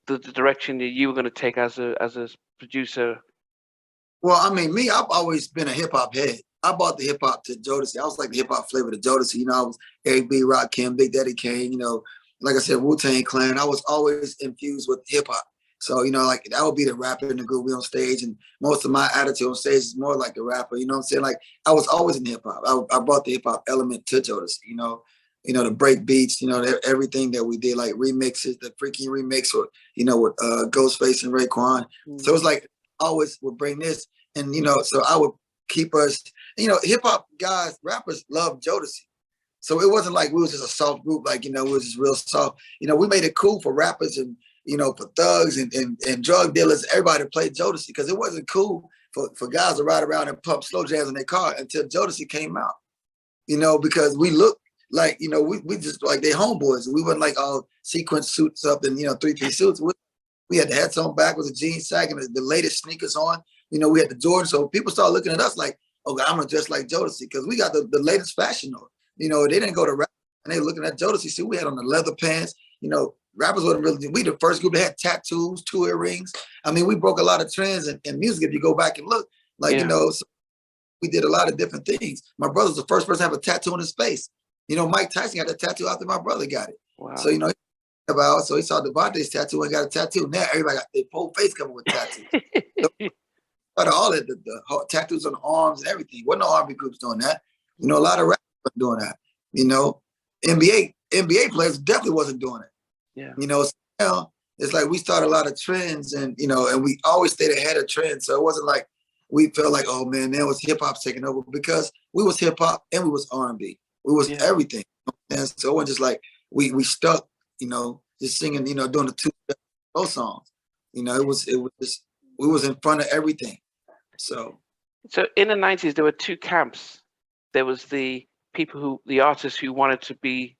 D: the direction that you were going to take as a producer?
A: Well, I mean, me, I've always been a hip hop head. I bought the hip hop to Jodeci. I was like the hip hop flavor to Jodeci. You know, I was Eric B, Rakim, Big Daddy Kane. You know, like I said, Wu-Tang Clan. I was always infused with hip hop. So, you know, like that would be the rapper in the group, we on stage, and most of my attitude on stage is more like a rapper. You know what I'm saying? Like I was always in hip hop. I brought the hip hop element to Jodeci. You know, the break beats. You know, everything that we did, like remixes, the freaking remix with with Ghostface and Raekwon. So it's like I always would bring this, and so I would keep us. Hip hop guys, rappers love Jodeci. So it wasn't like we was just a soft group, like, we was just real soft. We made it cool for rappers and, for thugs and drug dealers, everybody to play Jodeci, because it wasn't cool for guys to ride around and pump slow jams in their car until Jodeci came out, because we looked like, we just like they homeboys. We weren't like all sequence suits up and, three-piece suits. We had the hats on back with the jeans sagging, the latest sneakers on. We had the Jordans. So people started looking at us like, oh, God, I'm going to dress like Jodeci, because we got the latest fashion on. They didn't go to rap, and they looking at Jodeci. See, we had on the leather pants. Rappers wasn't really, we the first group that had tattoos, 2 earrings. I mean, we broke a lot of trends in music if you go back and look. Like, so we did a lot of different things. My brother's the first person to have a tattoo on his face. Mike Tyson got that tattoo after my brother got it.
D: Wow.
A: So, so he saw Devante's tattoo and got a tattoo. Now everybody got their whole face covered with tattoos. But all of the tattoos on the arms and everything. Wasn't no R&B groups doing that. A lot of rappers were doing that. NBA players definitely wasn't doing it.
D: Yeah.
A: So now it's like we started a lot of trends, and and we always stayed ahead of trends. So it wasn't like we felt like, oh man, now was hip hop taking over, because we was hip hop and we was R&B. We was everything. And so it wasn't just like we stuck, just singing, doing the 2 slow songs. It was just, we was in front of everything. So
D: in the 90s, there were 2 camps. There was the artists who wanted to be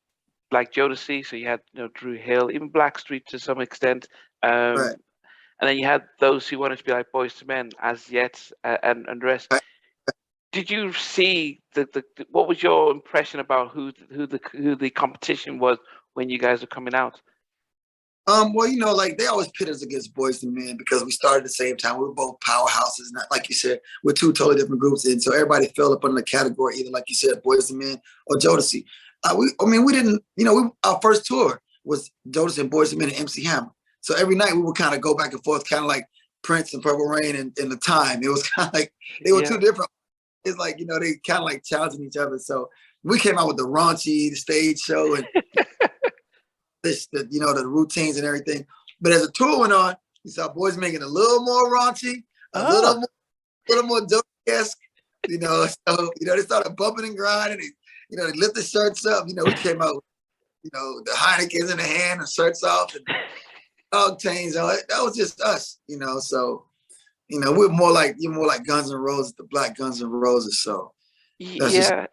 D: like Jodeci. So you had, Drew Hill, even Blackstreet to some extent.
A: right.
D: And then you had those who wanted to be like Boyz II Men, As Yet, and the rest.
A: Right.
D: Did you see what was your impression about who the competition was when you guys were coming out?
A: Well, like they always pit us against Boyz II Men because we started at the same time. We were both powerhouses, not like you said, we're 2 totally different groups, and so everybody fell up under the category either, like you said, Boyz II Men or Jodeci. We didn't, our first tour was Jodeci and Boyz II Men and MC Hammer. So every night we would kind of go back and forth, kind of like Prince and Purple Rain and The Time. It was kind of like they were 2 different. It's like, they kind of like challenging each other. So we came out with the raunchy, the stage show, and the routines and everything. But as the tour went on, you saw boys making a little more raunchy, a little more Jodeci-esque, So, they started bumping and grinding. They lift the shirts up. We came out with, the Heineken's in the hand and shirts off and dog chains. That was just us, So, we're more like Guns N' Roses, the Black Guns N' Roses. So,
D: yeah.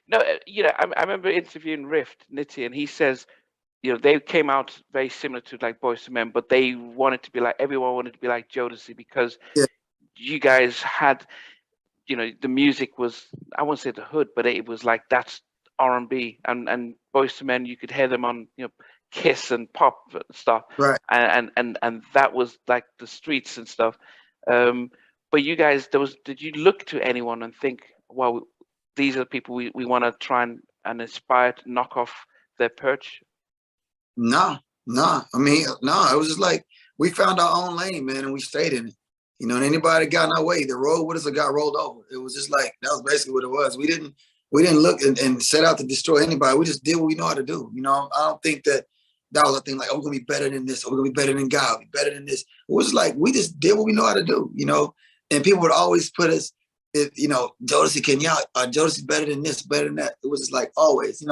D: No, I remember interviewing Rift Nitty, and he says, they came out very similar to like Boyz II Men, but they wanted to be like, everyone wanted to be like Jodeci, because you guys had, the music was, I won't say the hood, but it was like, that's R&B, and Boyz II Men, you could hear them on, Kiss and pop stuff,
A: right?
D: And that was like the streets and stuff. But you guys, did you look to anyone and think, well, these are the people we want to try and inspire to knock off their perch?
A: No. I mean, no, it was just like we found our own lane, man, and we stayed in it. And anybody that got in our way, they rolled with us or got rolled over. It was just like, that was basically what it was. We didn't look and set out to destroy anybody. We just did what we know how to do. I don't think that was a thing like, oh, we're going to be better than this, or we're going to be better than God, be better than this. It was like, we just did what we know how to do, And people would always put us, Jodeci can y'all, Jodeci's better than this, better than that. It was just like always,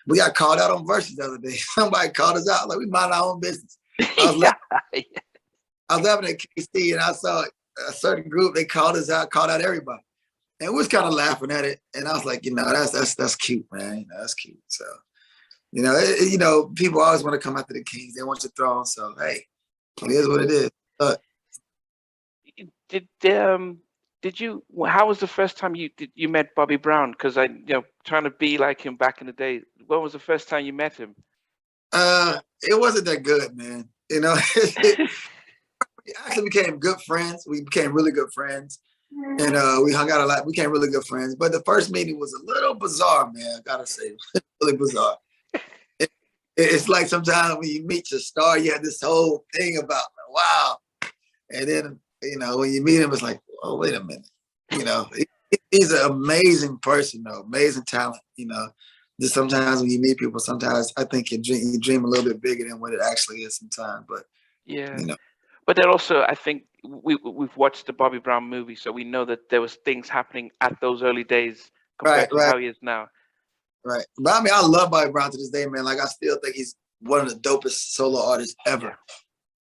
A: we got called out on Versus the other day. Somebody called us out, like we mind our own business. I was laughing at KC, and I saw a certain group, they called us out, called out everybody. And we was kind of laughing at it. And I was like, that's cute, man. That's cute. So, people always want to come after the Kings. They want your throne. So, hey, it is what it is.
D: Did you? How was the first time you met Bobby Brown? Because trying to be like him back in the day. When was the first time you met him?
A: It wasn't that good, man. We actually became good friends. We became really good friends, and we hung out a lot. We became really good friends. But the first meeting was a little bizarre, man. I gotta say, really bizarre. It's like sometimes when you meet your star, you have this whole thing about wow, and then when you meet him, it's like, oh, wait a minute. He's an amazing person, though, amazing talent. Just sometimes when you meet people, sometimes I think you dream a little bit bigger than what it actually is sometimes. But
D: yeah, but then also I think we've watched the Bobby Brown movie, so we know that there was things happening at those early days compared to how he is now.
A: Right, but I mean, I love Bobby Brown to this day, man. Like I still think he's one of the dopest solo artists ever.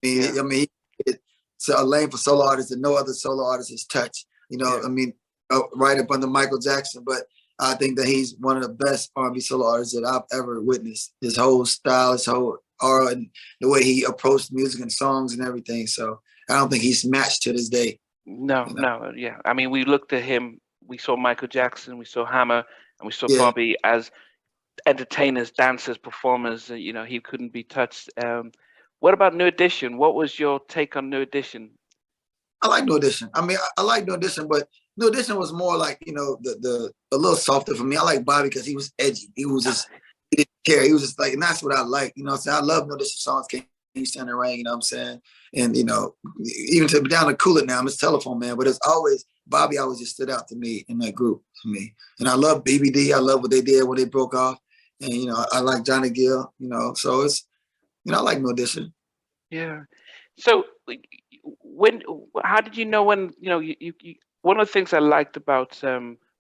A: Yeah. I mean, it's a lane for solo artists that no other solo artist has touched. I mean, right up under Michael Jackson, but I think that he's one of the best R&B solo artists that I've ever witnessed. His whole style, his whole aura, and the way he approached music and songs and everything. So I don't think he's matched to this day.
D: No, yeah. I mean, we looked at him. We saw Michael Jackson, we saw Hammer, and we saw Bobby as entertainers, dancers, performers. He couldn't be touched. What about New Edition? What was your take on New Edition?
A: I like New Edition. I mean, I like New Edition, but New Edition was more like, the a little softer for me. I like Bobby because he was edgy. He didn't care. He was just like, and that's what I like. I'm saying? I love New Edition songs. Can You Stand the Rain? You know what I'm saying? And, even to down to Cool It Now, I'm his Telephone Man, but it's always, Bobby always just stood out to me in that group for me. And I love BBD. I love what they did when they broke off. And, I like Johnny Gill, so it's, I like New Edition.
D: Yeah. So how did you know when, you one of the things I liked about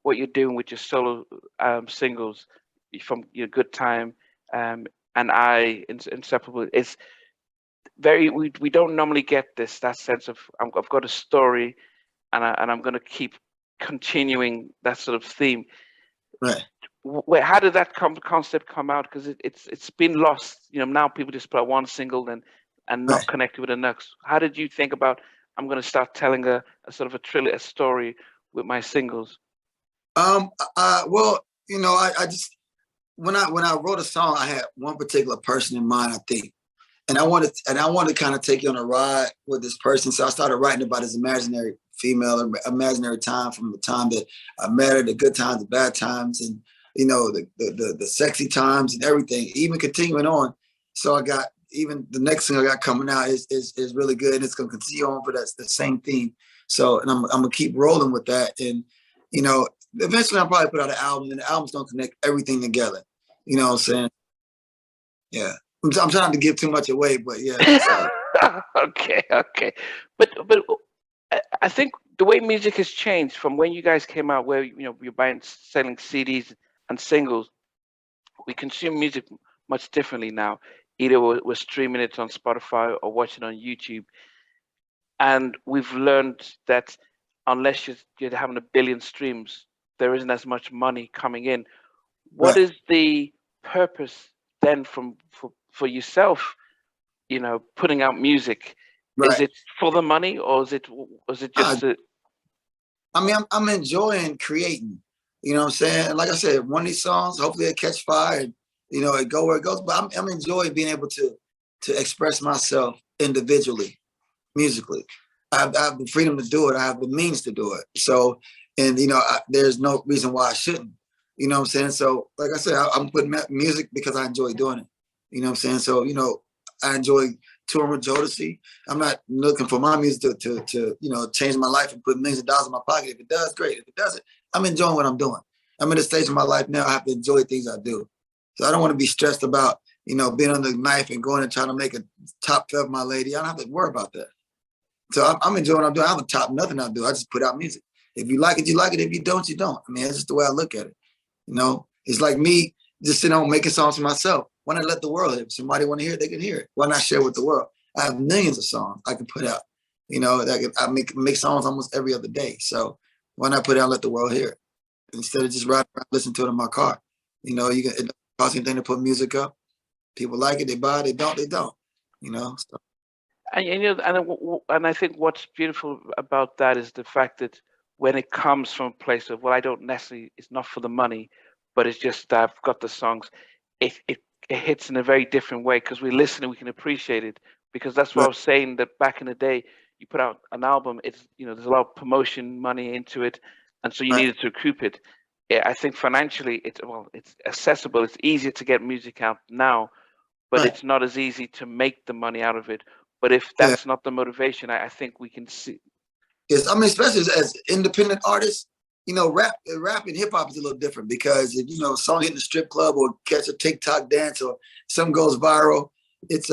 D: what you're doing with your solo singles from Your Good Time and I Inseparable is we don't normally get that sense of I've got a story and I'm going to keep continuing that sort of theme.
A: Right.
D: How did that concept come out? Because it's been lost. Now people just put out one single and not connected with the next. How did you think about I'm going to start telling a sort of a story with my singles?
A: Well, I just when I wrote a song, I had one particular person in mind, I think, and I wanted to kind of take you on a ride with this person. So I started writing about his imaginary female, imaginary time from the time that I met her, the good times, the bad times, and the sexy times and everything. Even continuing on, so I got. Even the next thing I got coming out is really good, and it's gonna continue on for that the same theme. So, and I'm gonna keep rolling with that, and eventually I'll probably put out an album, and the album's gonna connect everything together. You know what I'm saying? Yeah, I'm trying not to give too much away, but yeah.
D: Okay, but I think the way music has changed from when you guys came out, where you're selling CDs and singles. We consume music much differently now. Either we're streaming it on Spotify or watching it on YouTube. And we've learned that unless you're having 1 billion streams, there isn't as much money coming in. What is the purpose then for yourself, putting out music? Right. Is it for the money or is it just
A: I mean, I'm enjoying creating, you know what I'm saying? And like I said, one of these songs, hopefully it catch fire and it go where it goes. But I'm enjoying being able to express myself individually, musically. I have the freedom to do it. I have the means to do it. So, and there's no reason why I shouldn't. You know what I'm saying? So, like I said, I'm putting music because I enjoy doing it. You know what I'm saying? So, I enjoy touring with Jodeci. I'm not looking for my music to change my life and put millions of dollars in my pocket. If it does, great. If it doesn't, I'm enjoying what I'm doing. I'm in a stage of my life now. I have to enjoy things I do. So I don't want to be stressed about, being on the knife and going and trying to make a top 12 my lady. I don't have to worry about that. So I'm enjoying what I'm doing. I don't top nothing I do. I just put out music. If you like it, you like it. If you don't, you don't. I mean, that's just the way I look at it. It's like me just sitting home making songs for myself. Why not let the world hear it? If somebody want to hear it, they can hear it. Why not share with the world? I have millions of songs I can put out. I make songs almost every other day. So Why not put it out and let the world hear it? Instead of just riding around listening to it in my car. You know, it doesn't cost anything to put music up. People like it, they buy it, they don't, they don't. You know? So.
D: And I think what's beautiful about that is the fact that when it comes from a place of, well, I don't necessarily, it's not for the money, but it's just I've got the songs, it hits in a very different way because we listen and we can appreciate it. Because that's what I was saying, that back in the day, you put out an album, it's, you know, there's a lot of promotion money into it, and so you needed to recoup it. Yeah, I think financially, it's accessible, it's easier to get music out now, but it's not as easy to make the money out of it. But if that's not the motivation, I think we can see.
A: Yes, I mean, especially as independent artists, you know, rap and hip hop is a little different because if, you know, a song hit the strip club or catch a TikTok dance or something goes viral, it's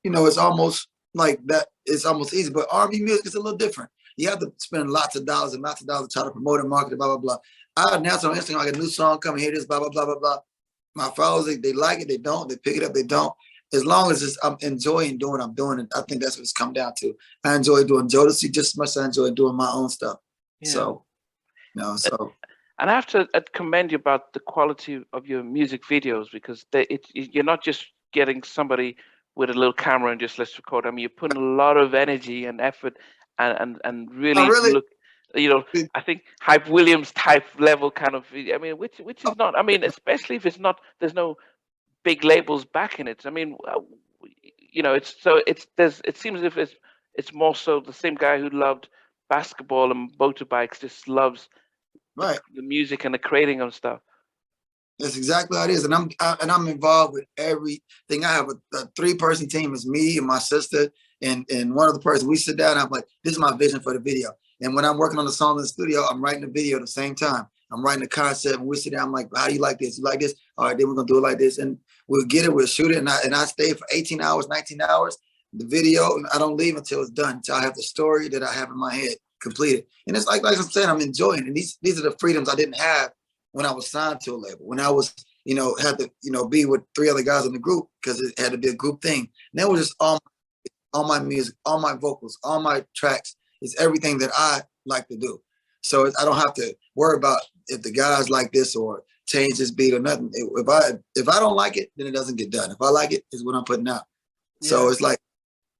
A: you know, it's almost like that. It's almost easy. But R&B music is a little different. You have to spend lots of dollars to try to promote and market it, blah, blah, blah. I announce on Instagram, like a new song coming, here this, blah, blah, blah, blah, blah. My followers, they like it, they don't, they pick it up, they don't. As long as I'm enjoying doing what I'm doing, and I think that's what it's come down to. I enjoy doing Jodeci just as much as I enjoy doing my own stuff. Yeah. So, you know, so.
D: And I have to commend you about the quality of your music videos because you're not just getting somebody with a little camera and just let's record. I mean, you're putting a lot of energy and effort and really look. You know, I think Hype Williams type level kind of. I mean, which is not. I mean, especially if it's not. There's no big labels backing it. I mean, you know, it seems as if it's more so the same guy who loved basketball and motorbikes just loves the music and the creating of stuff.
A: That's exactly how it is, and I'm involved with everything. I have a 3-person team. It's me and my sister and one other person. We sit down. And I'm like, this is my vision for the video. And when I'm working on the song in the studio, I'm writing the video at the same time. I'm writing the concept, and we sit down. I'm like, how do you like this? You like this? All right, then we're gonna do it like this, and we'll get it. We'll shoot it, and I stay for 18 hours, 19 hours. The video, and I don't leave until it's done. Until I have the story that I have in my head completed. And it's like I'm saying, I'm enjoying it. And these are the freedoms I didn't have when I was signed to a label. When I was, you know, had to, you know, be with 3 other guys in the group because it had to be a group thing. And that was just all my music, all my vocals, all my tracks. It's everything that I like to do. So I don't have to worry about if the guys like this or change this beat or nothing. If I don't like it, then it doesn't get done. If I like it, it's what I'm putting out. Yeah. So it's like,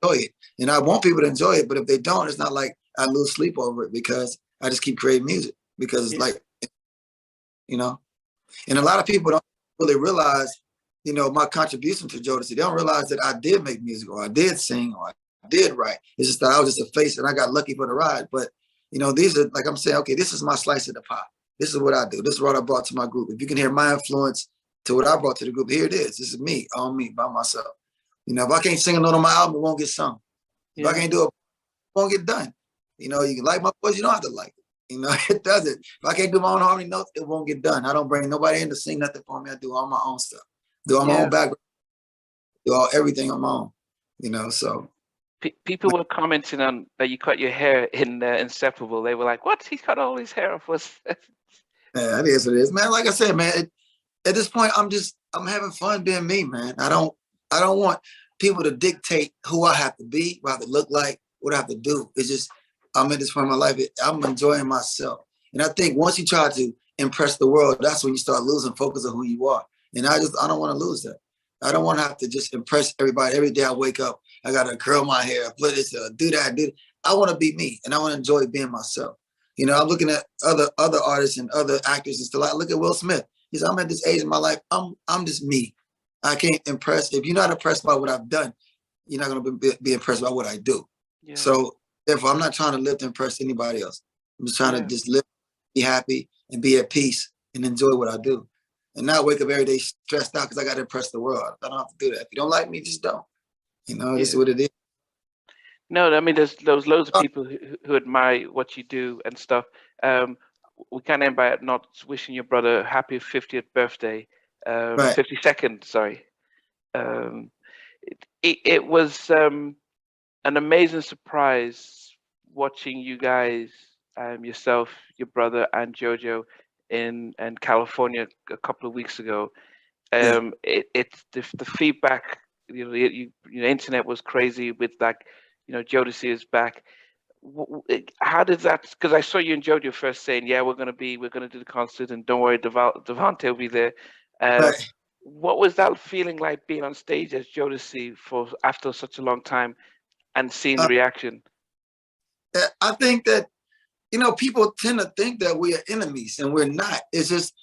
A: enjoy it. And I want people to enjoy it, but if they don't, it's not like I lose sleep over it because I just keep creating music because it's like, you know, and a lot of people don't really realize, you know, my contribution to Jodeci. They don't realize that I did make music or I did sing or I did write. It's just that I was just a face and I got lucky for the ride. But, you know, these are, like I'm saying, okay, this is my slice of the pie. This is what I do. This is what I brought to my group. If you can hear my influence to what I brought to the group, here it is. This is me, on me, by myself. You know, if I can't sing a note on my album, it won't get sung. If I can't do it, it won't get done. You know, you can like my voice, you don't have to like it. You know, it doesn't. If I can't do my own harmony notes, it won't get done. I don't bring nobody in to sing nothing for me. I do all my own stuff. Do all my own background. Do everything on my own. You know, so.
D: People were commenting on that you cut your hair in Inseparable. They were like, what? He cut all his hair off.
A: Yeah, it is what it is, man. Like I said, man, at this point, I'm having fun being me, man. I don't want people to dictate who I have to be, what I have to look like, what I have to do. It's just, I'm in this point in my life. I'm enjoying myself. And I think once you try to impress the world, that's when you start losing focus on who you are. And I don't want to lose that. I don't want to have to just impress everybody. Every day I wake up, I got to curl my hair, put this, do that, do that. I want to be me, and I want to enjoy being myself. You know, I'm looking at other artists and other actors and stuff. I look at Will Smith. He said, I'm at this age in my life. I'm just me. I can't impress. If you're not impressed by what I've done, you're not going to be impressed by what I do. Yeah. So therefore, I'm not trying to live to impress anybody else. I'm just trying to just live, be happy, and be at peace and enjoy what I do. And not wake up every day stressed out because I got to impress the world. I don't have to do that. If you don't like me, just don't. You know, this is what it is.
D: No, I mean, there's loads of people who admire what you do and stuff. We can't end by not wishing your brother a happy 50th birthday, 52nd, sorry. It was an amazing surprise watching you guys, yourself, your brother, and Jojo in California a couple of weeks ago. It's the feedback. You know, internet was crazy with like, you know, Jodeci is back. how did that? Because I saw you and Jojo first saying, "Yeah, we're gonna do the concert, and don't worry, Devante will be there."
A: Right.
D: What was that feeling like being on stage as Jodeci for after such a long time and seeing the reaction?
A: I think that, people tend to think that we are enemies, and we're not. It's just,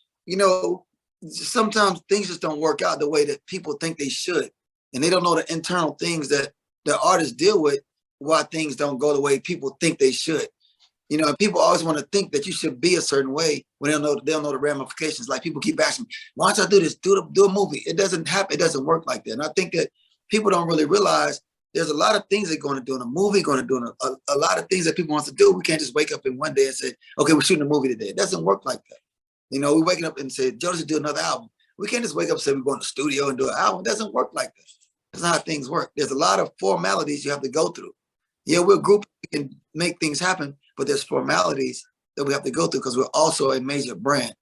A: sometimes things just don't work out the way that people think they should. And they don't know the internal things that the artists deal with, why things don't go the way people think they should. People always want to think that you should be a certain way when they don't know the ramifications. Like, people keep asking, why don't I do this? Do a movie. It doesn't happen. It doesn't work like that. And I think that people don't really realize there's a lot of things they're going to do in a movie, going to do a lot of things that people want to do. We can't just wake up in one day and say, okay, we're shooting a movie today. It doesn't work like that. We're waking up and say, Jodeci, do another album. We can't just wake up and say we're going to the studio and do an album. It doesn't work like that. That's not how things work. There's a lot of formalities you have to go through. Yeah, we're a group that can make things happen, but there's formalities that we have to go through because we're also a major brand.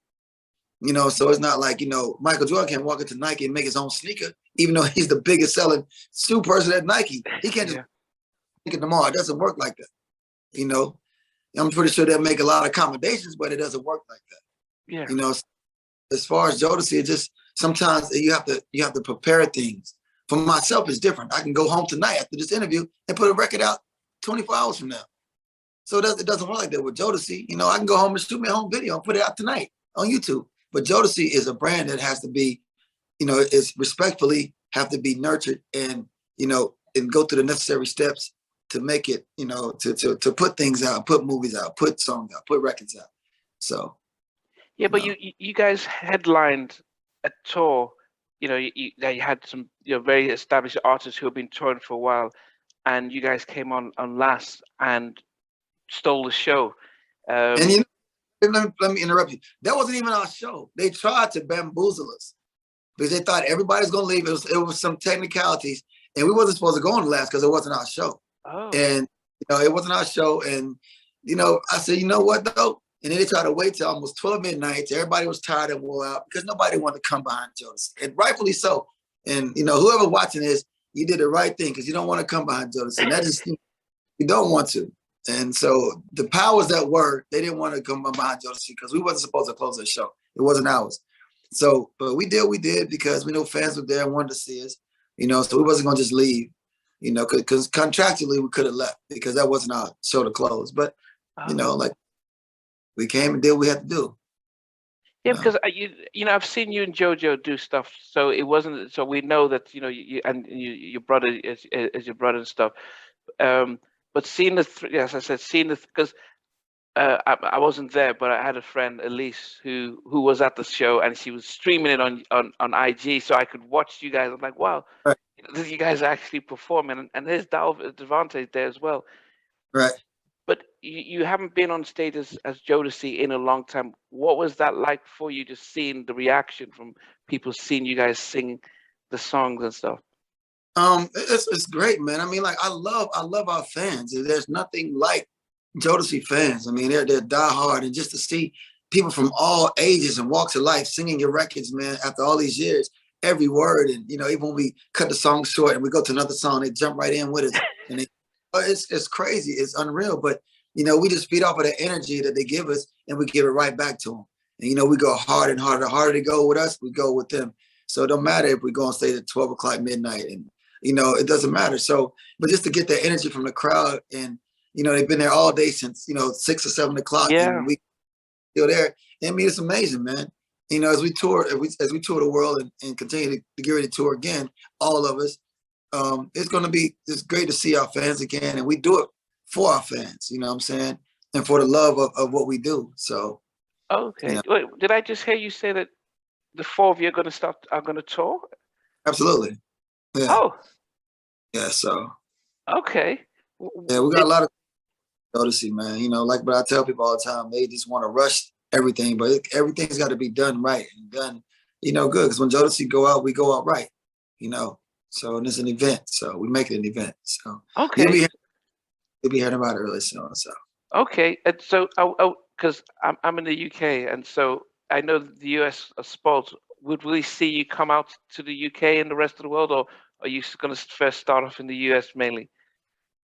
A: So it's not like, Michael Jordan can't walk into Nike and make his own sneaker, even though he's the biggest selling shoe person at Nike. He can't just make it tomorrow. It doesn't work like that. I'm pretty sure they'll make a lot of accommodations, but it doesn't work like that.
D: Yeah.
A: As far as Jodeci, it just sometimes you have to prepare things. For myself, it's different. I can go home tonight after this interview and put a record out 24 hours from now. So it doesn't work like that with Jodeci. I can go home and shoot me a home video and put it out tonight on YouTube. But Jodeci is a brand that has to be, it's respectfully have to be nurtured and, and go through the necessary steps to make it, to put things out, put movies out, put songs out, put records out. So.
D: Yeah, but you guys headlined a tour. You had some very established artists who have been touring for a while, and you guys came on last and stole the show.
A: And let me interrupt you. That wasn't even our show. They tried to bamboozle us because they thought everybody's going to leave. It was some technicalities, and we wasn't supposed to go on last because it wasn't our show.
D: Oh.
A: And it wasn't our show. And I said, you know what though? And then they tried to wait till almost 12 midnight. Everybody was tired and wore out because nobody wanted to come behind Jodeci, and rightfully so. And whoever watching this, you did the right thing because you don't want to come behind Jodeci. And that just you don't want to. And so the powers that were, they didn't want to come behind Jodeci because we wasn't supposed to close the show. It wasn't ours. So, but we did because we knew fans were there and wanted to see us. So we wasn't gonna just leave. Because contractually we could have left because that wasn't our show to close. But like. We came and did what we had to do.
D: Yeah, because I've seen you and JoJo do stuff, so it wasn't. So we know that your brother is your brother and stuff. But seeing as I said, because I wasn't there, but I had a friend, Elise, who was at the show, and she was streaming it on IG, so I could watch you guys. I'm like, wow,
A: right.
D: You guys are actually performing, and there's Devante there as well.
A: Right.
D: But you haven't been on stage as Jodeci in a long time. What was that like for you, just seeing the reaction from people seeing you guys sing the songs and stuff?
A: It's great, man. I mean, like I love our fans. There's nothing like Jodeci fans. I mean, they're diehard, and just to see people from all ages and walks of life singing your records, man, after all these years, every word, and even when we cut the song short and we go to another song, they jump right in with us, and it's crazy. It's unreal. But, we just feed off of the energy that they give us and we give it right back to them. And, we go harder and harder. The harder they go with us, we go with them. So it don't matter if we go on stage at 12 o'clock midnight and, it doesn't matter. So, but just to get that energy from the crowd and, they've been there all day since, 6 or 7 o'clock.
D: Yeah.
A: And we still there. I mean, it's amazing, man. As we tour the world and continue to get ready to tour again, all of us, it's great to see our fans again, and we do it for our fans, you know what I'm saying? And for the love of what we do. So
D: okay. Wait, did I just hear you say that the four of you are gonna tour?
A: Absolutely. Yeah.
D: Oh.
A: Yeah, so
D: okay.
A: Yeah, we got a lot of Jodeci, man. But I tell people all the time, they just want to rush everything, but everything's got to be done right and done, good. Because when Jodeci go out, we go out right, So and it's an event, so we make it an event. So
D: okay,
A: you'll be hearing about it really soon. So
D: okay, and so because I'm in the UK, and so I know the US are spoiled. Would we see you come out to the UK and the rest of the world, or are you going to first start off in the US mainly?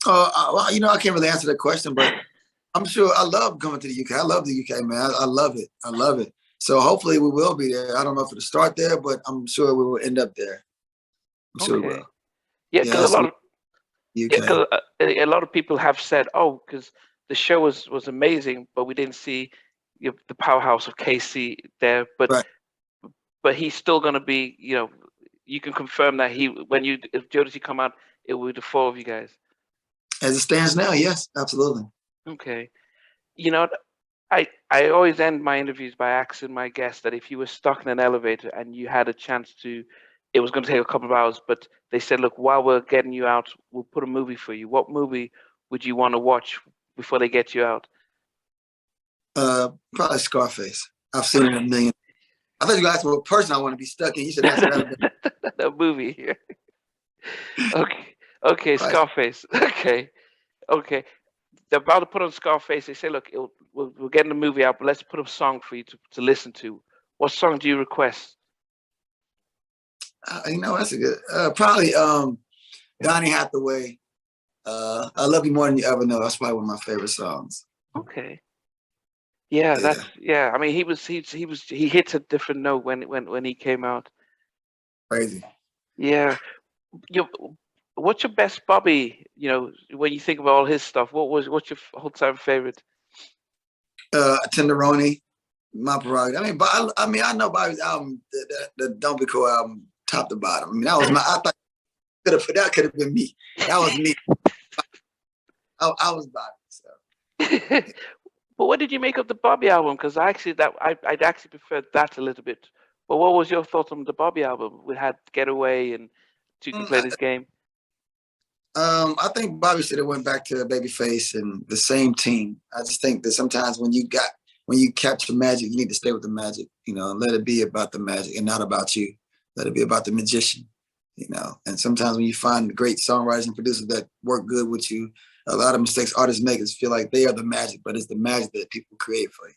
A: Well, I can't really answer that question, but I'm sure I love coming to the UK. I love the UK, man. I love it. I love it. So hopefully we will be there. I don't know if it'll start there, but I'm sure we will end up there. I'm sure we will.
D: Yeah, because
A: UK.
D: a lot of people have said, "Oh, because the show was amazing, but we didn't see the powerhouse of KC there."
A: Right.
D: But he's still going to be. You can confirm that if Jodeci come out, it will be the four of you guys.
A: As it stands now, yes, absolutely.
D: Okay. I always end my interviews by asking my guests that if you were stuck in an elevator and you had a chance to, it was going to take a couple of hours, but they said, look, while we're getting you out, we'll put a movie for you. What movie would you want to watch before they get you out?
A: Probably Scarface. I've seen it a million. I thought you asked what person I want to be stuck in. You should answer that.
D: That movie. Okay, Scarface. Okay. They're about to put on Scarface. They say, look, we're getting the movie out, but let's put a song for you to listen to. What song do you request?
A: That's a good, probably Donny Hathaway. I Love You More Than You Ever Know. That's probably one of my favorite songs.
D: Okay. Yeah. I mean, he hits a different note when he came out.
A: Crazy.
D: Yeah. What's your best Bobby? When you think of all his stuff, what's your all-time favorite?
A: Tenderoni, My Prerogative. I know Bobby's album, the Don't Be Cool album, top to bottom. I mean, that was I thought that could have been me. That was me. I was Bobby. So.
D: But what did you make of the Bobby album? Because I'd actually preferred that a little bit. But what was your thoughts on the Bobby album? We had Getaway and You Can Play This Game.
A: I think Bobby should have went back to Babyface and the same team. I just think that sometimes when you capture magic, you need to stay with the magic, and let it be about the magic and not about you. Let it be about the magician, And sometimes when you find great songwriters and producers that work good with you, a lot of mistakes artists make is feel like they are the magic, but it's the magic that people create for you,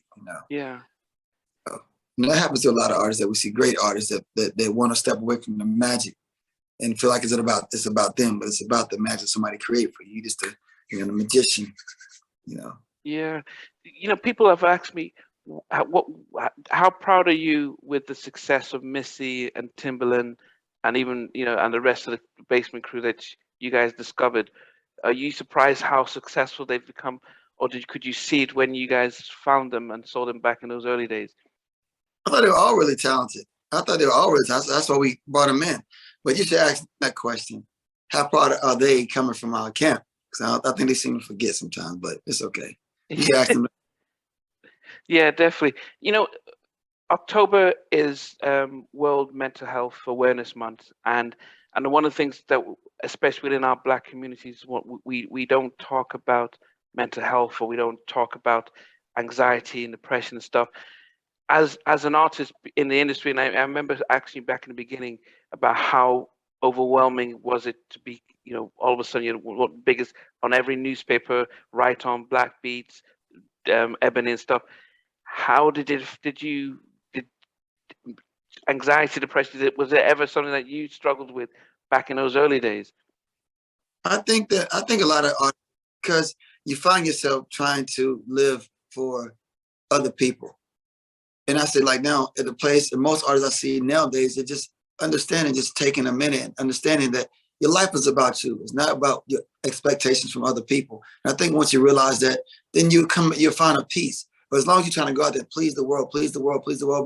D: Yeah.
A: And that happens to a lot of artists that we see, great artists that they want to step away from the magic and feel like it's about them, but it's about the magic somebody created for you. You just the magician,
D: Yeah. People have asked me, how proud are you with the success of Missy and Timbaland and even, and the rest of the Basement Crew that you guys discovered? Are you surprised how successful they've become, or could you see it when you guys found them and saw them back in those early days?
A: I thought they were all really talented. That's why we brought them in. But you should ask that question. How proud are they coming from our camp? Because I think they seem to forget sometimes, but it's okay. You should ask them.
D: Yeah, definitely. October is World Mental Health Awareness Month, and one of the things that, especially within our Black communities, we don't talk about mental health, or we don't talk about anxiety and depression and stuff. As an artist in the industry, and I remember actually back in the beginning about how overwhelming was it to be, all of a sudden, what biggest on every newspaper, right on Black Beats, Ebony and stuff. How did anxiety, depression, was there ever something that you struggled with back in those early days?
A: I think a lot of artists, because you find yourself trying to live for other people. And I say, like, now at the place, and most artists I see nowadays, they're just understanding, just taking a minute and understanding that your life is about you. It's not about your expectations from other people. And I think once you realize that, then you'll find a peace. But as long as you're trying to go out there, please the world,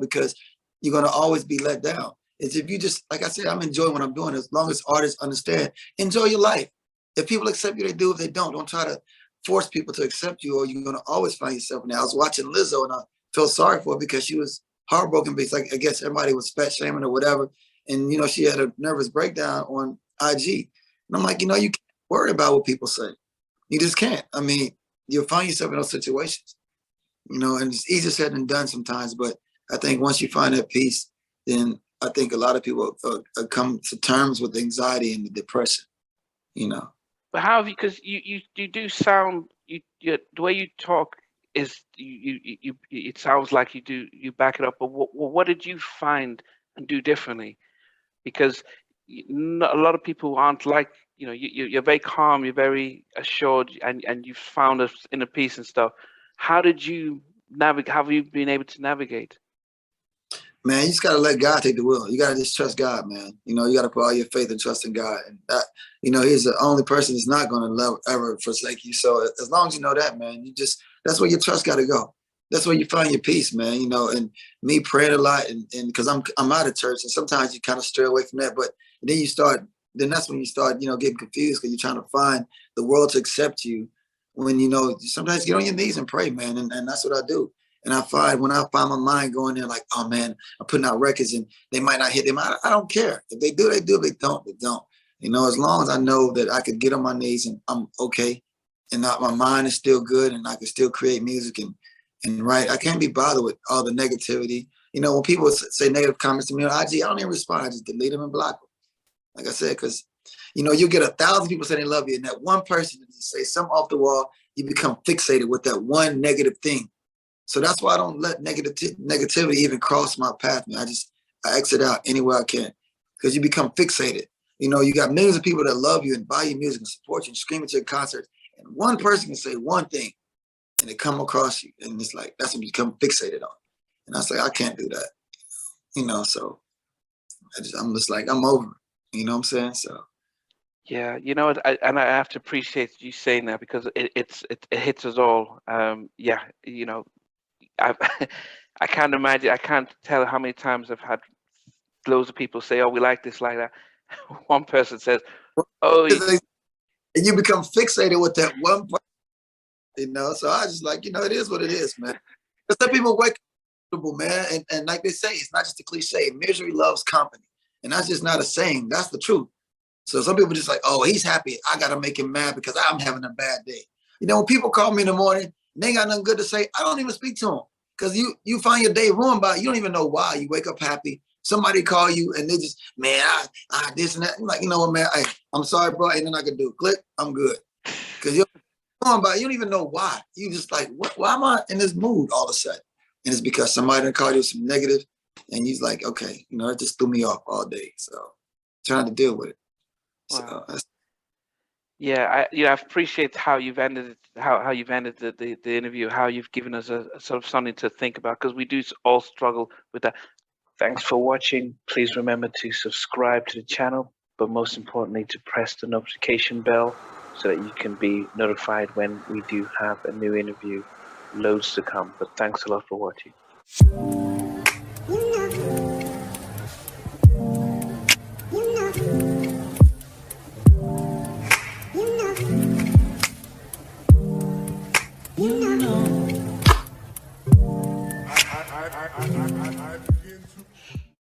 A: because you're going to always be let down. It's if you just, like I said, I'm enjoying what I'm doing. As long as artists understand, enjoy your life. If people accept you, they do. If they don't try to force people to accept you, or you're going to always find yourself. Now, I was watching Lizzo and I felt sorry for her because she was heartbroken because, like, I guess everybody was fat shaming or whatever. And, she had a nervous breakdown on IG. And I'm like, you can't worry about what people say. You just can't. I mean, you'll find yourself in those situations, and it's easier said than done sometimes. But I think once you find that peace, then I think a lot of people come to terms with anxiety and the depression,
D: But how have you, because you do sound, the way you talk is, it sounds like you back it up. But what did you find and do differently? Because a lot of people aren't like you're very calm, you're very assured, and you've found us inner peace and stuff. How did you navigate? Have you been able to navigate?
A: Man, you just gotta let God take the wheel. You gotta just trust God, man. You gotta put all your faith and trust in God, and that, He's the only person that's not gonna ever forsake you. So as long as you know that, man, that's where your trust gotta go. That's where you find your peace, man. And me praying a lot, and because I'm out of church, and sometimes you kind of stray away from that, but then that's when you start, getting confused because you're trying to find the world to accept you. When sometimes you get on your knees and pray, man, and that's what I do. And when I find my mind going there, like, oh man, I'm putting out records and they might not hit them. I don't care. If they do, they do. If they don't, they don't. As long as I know that I could get on my knees and I'm okay, and my mind is still good, and I can still create music and write. I can't be bothered with all the negativity. When people say negative comments to me on IG, I don't even respond. I just delete them and block them. Like I said, because you get 1,000 people saying they love you, and that one person just say something off the wall, you become fixated with that one negative thing. So that's why I don't let negativity even cross my path, man. I exit out anywhere I can, because you become fixated. You got millions of people that love you and buy your music and support you and scream at your concerts, and one person can say one thing, and it come across you, and it's like that's what you become fixated on. And I say I can't do that, So I'm just like I'm over it. You know what I'm saying? So.
D: Yeah, I have to appreciate you saying that, because it hits us all. I can't imagine. I can't tell how many times I've had loads of people say, "Oh, we like this, like that." One person says, "Oh,"
A: and you become fixated with that one person. So I just like, it is what it is, man. Some people wake up, man, and like they say, it's not just a cliche. Misery loves company, and that's just not a saying. That's the truth. So some people just like, oh, he's happy. I gotta make him mad because I'm having a bad day. When people call me in the morning, and they ain't got nothing good to say, I don't even speak to them, because you find your day ruined by it. You don't even know why. You wake up happy. Somebody call you and they just, man, I this and that. I'm like, you know what, man? I'm sorry, bro. Ain't nothing I can do. Click, I'm good. Because you don't even know why. You just like, why am I in this mood all of a sudden? And it's because somebody called you some negative, and you're like, okay, it just threw me off all day. So trying to deal with it.
D: Wow. So yeah, I appreciate how you've ended it, how you've ended the interview, how you've given us a sort of something to think about, because we do all struggle with that. Thanks for watching. Please remember to subscribe to the channel, but most importantly, to press the notification bell so that you can be notified when we do have a new interview. Loads to come, but thanks a lot for watching.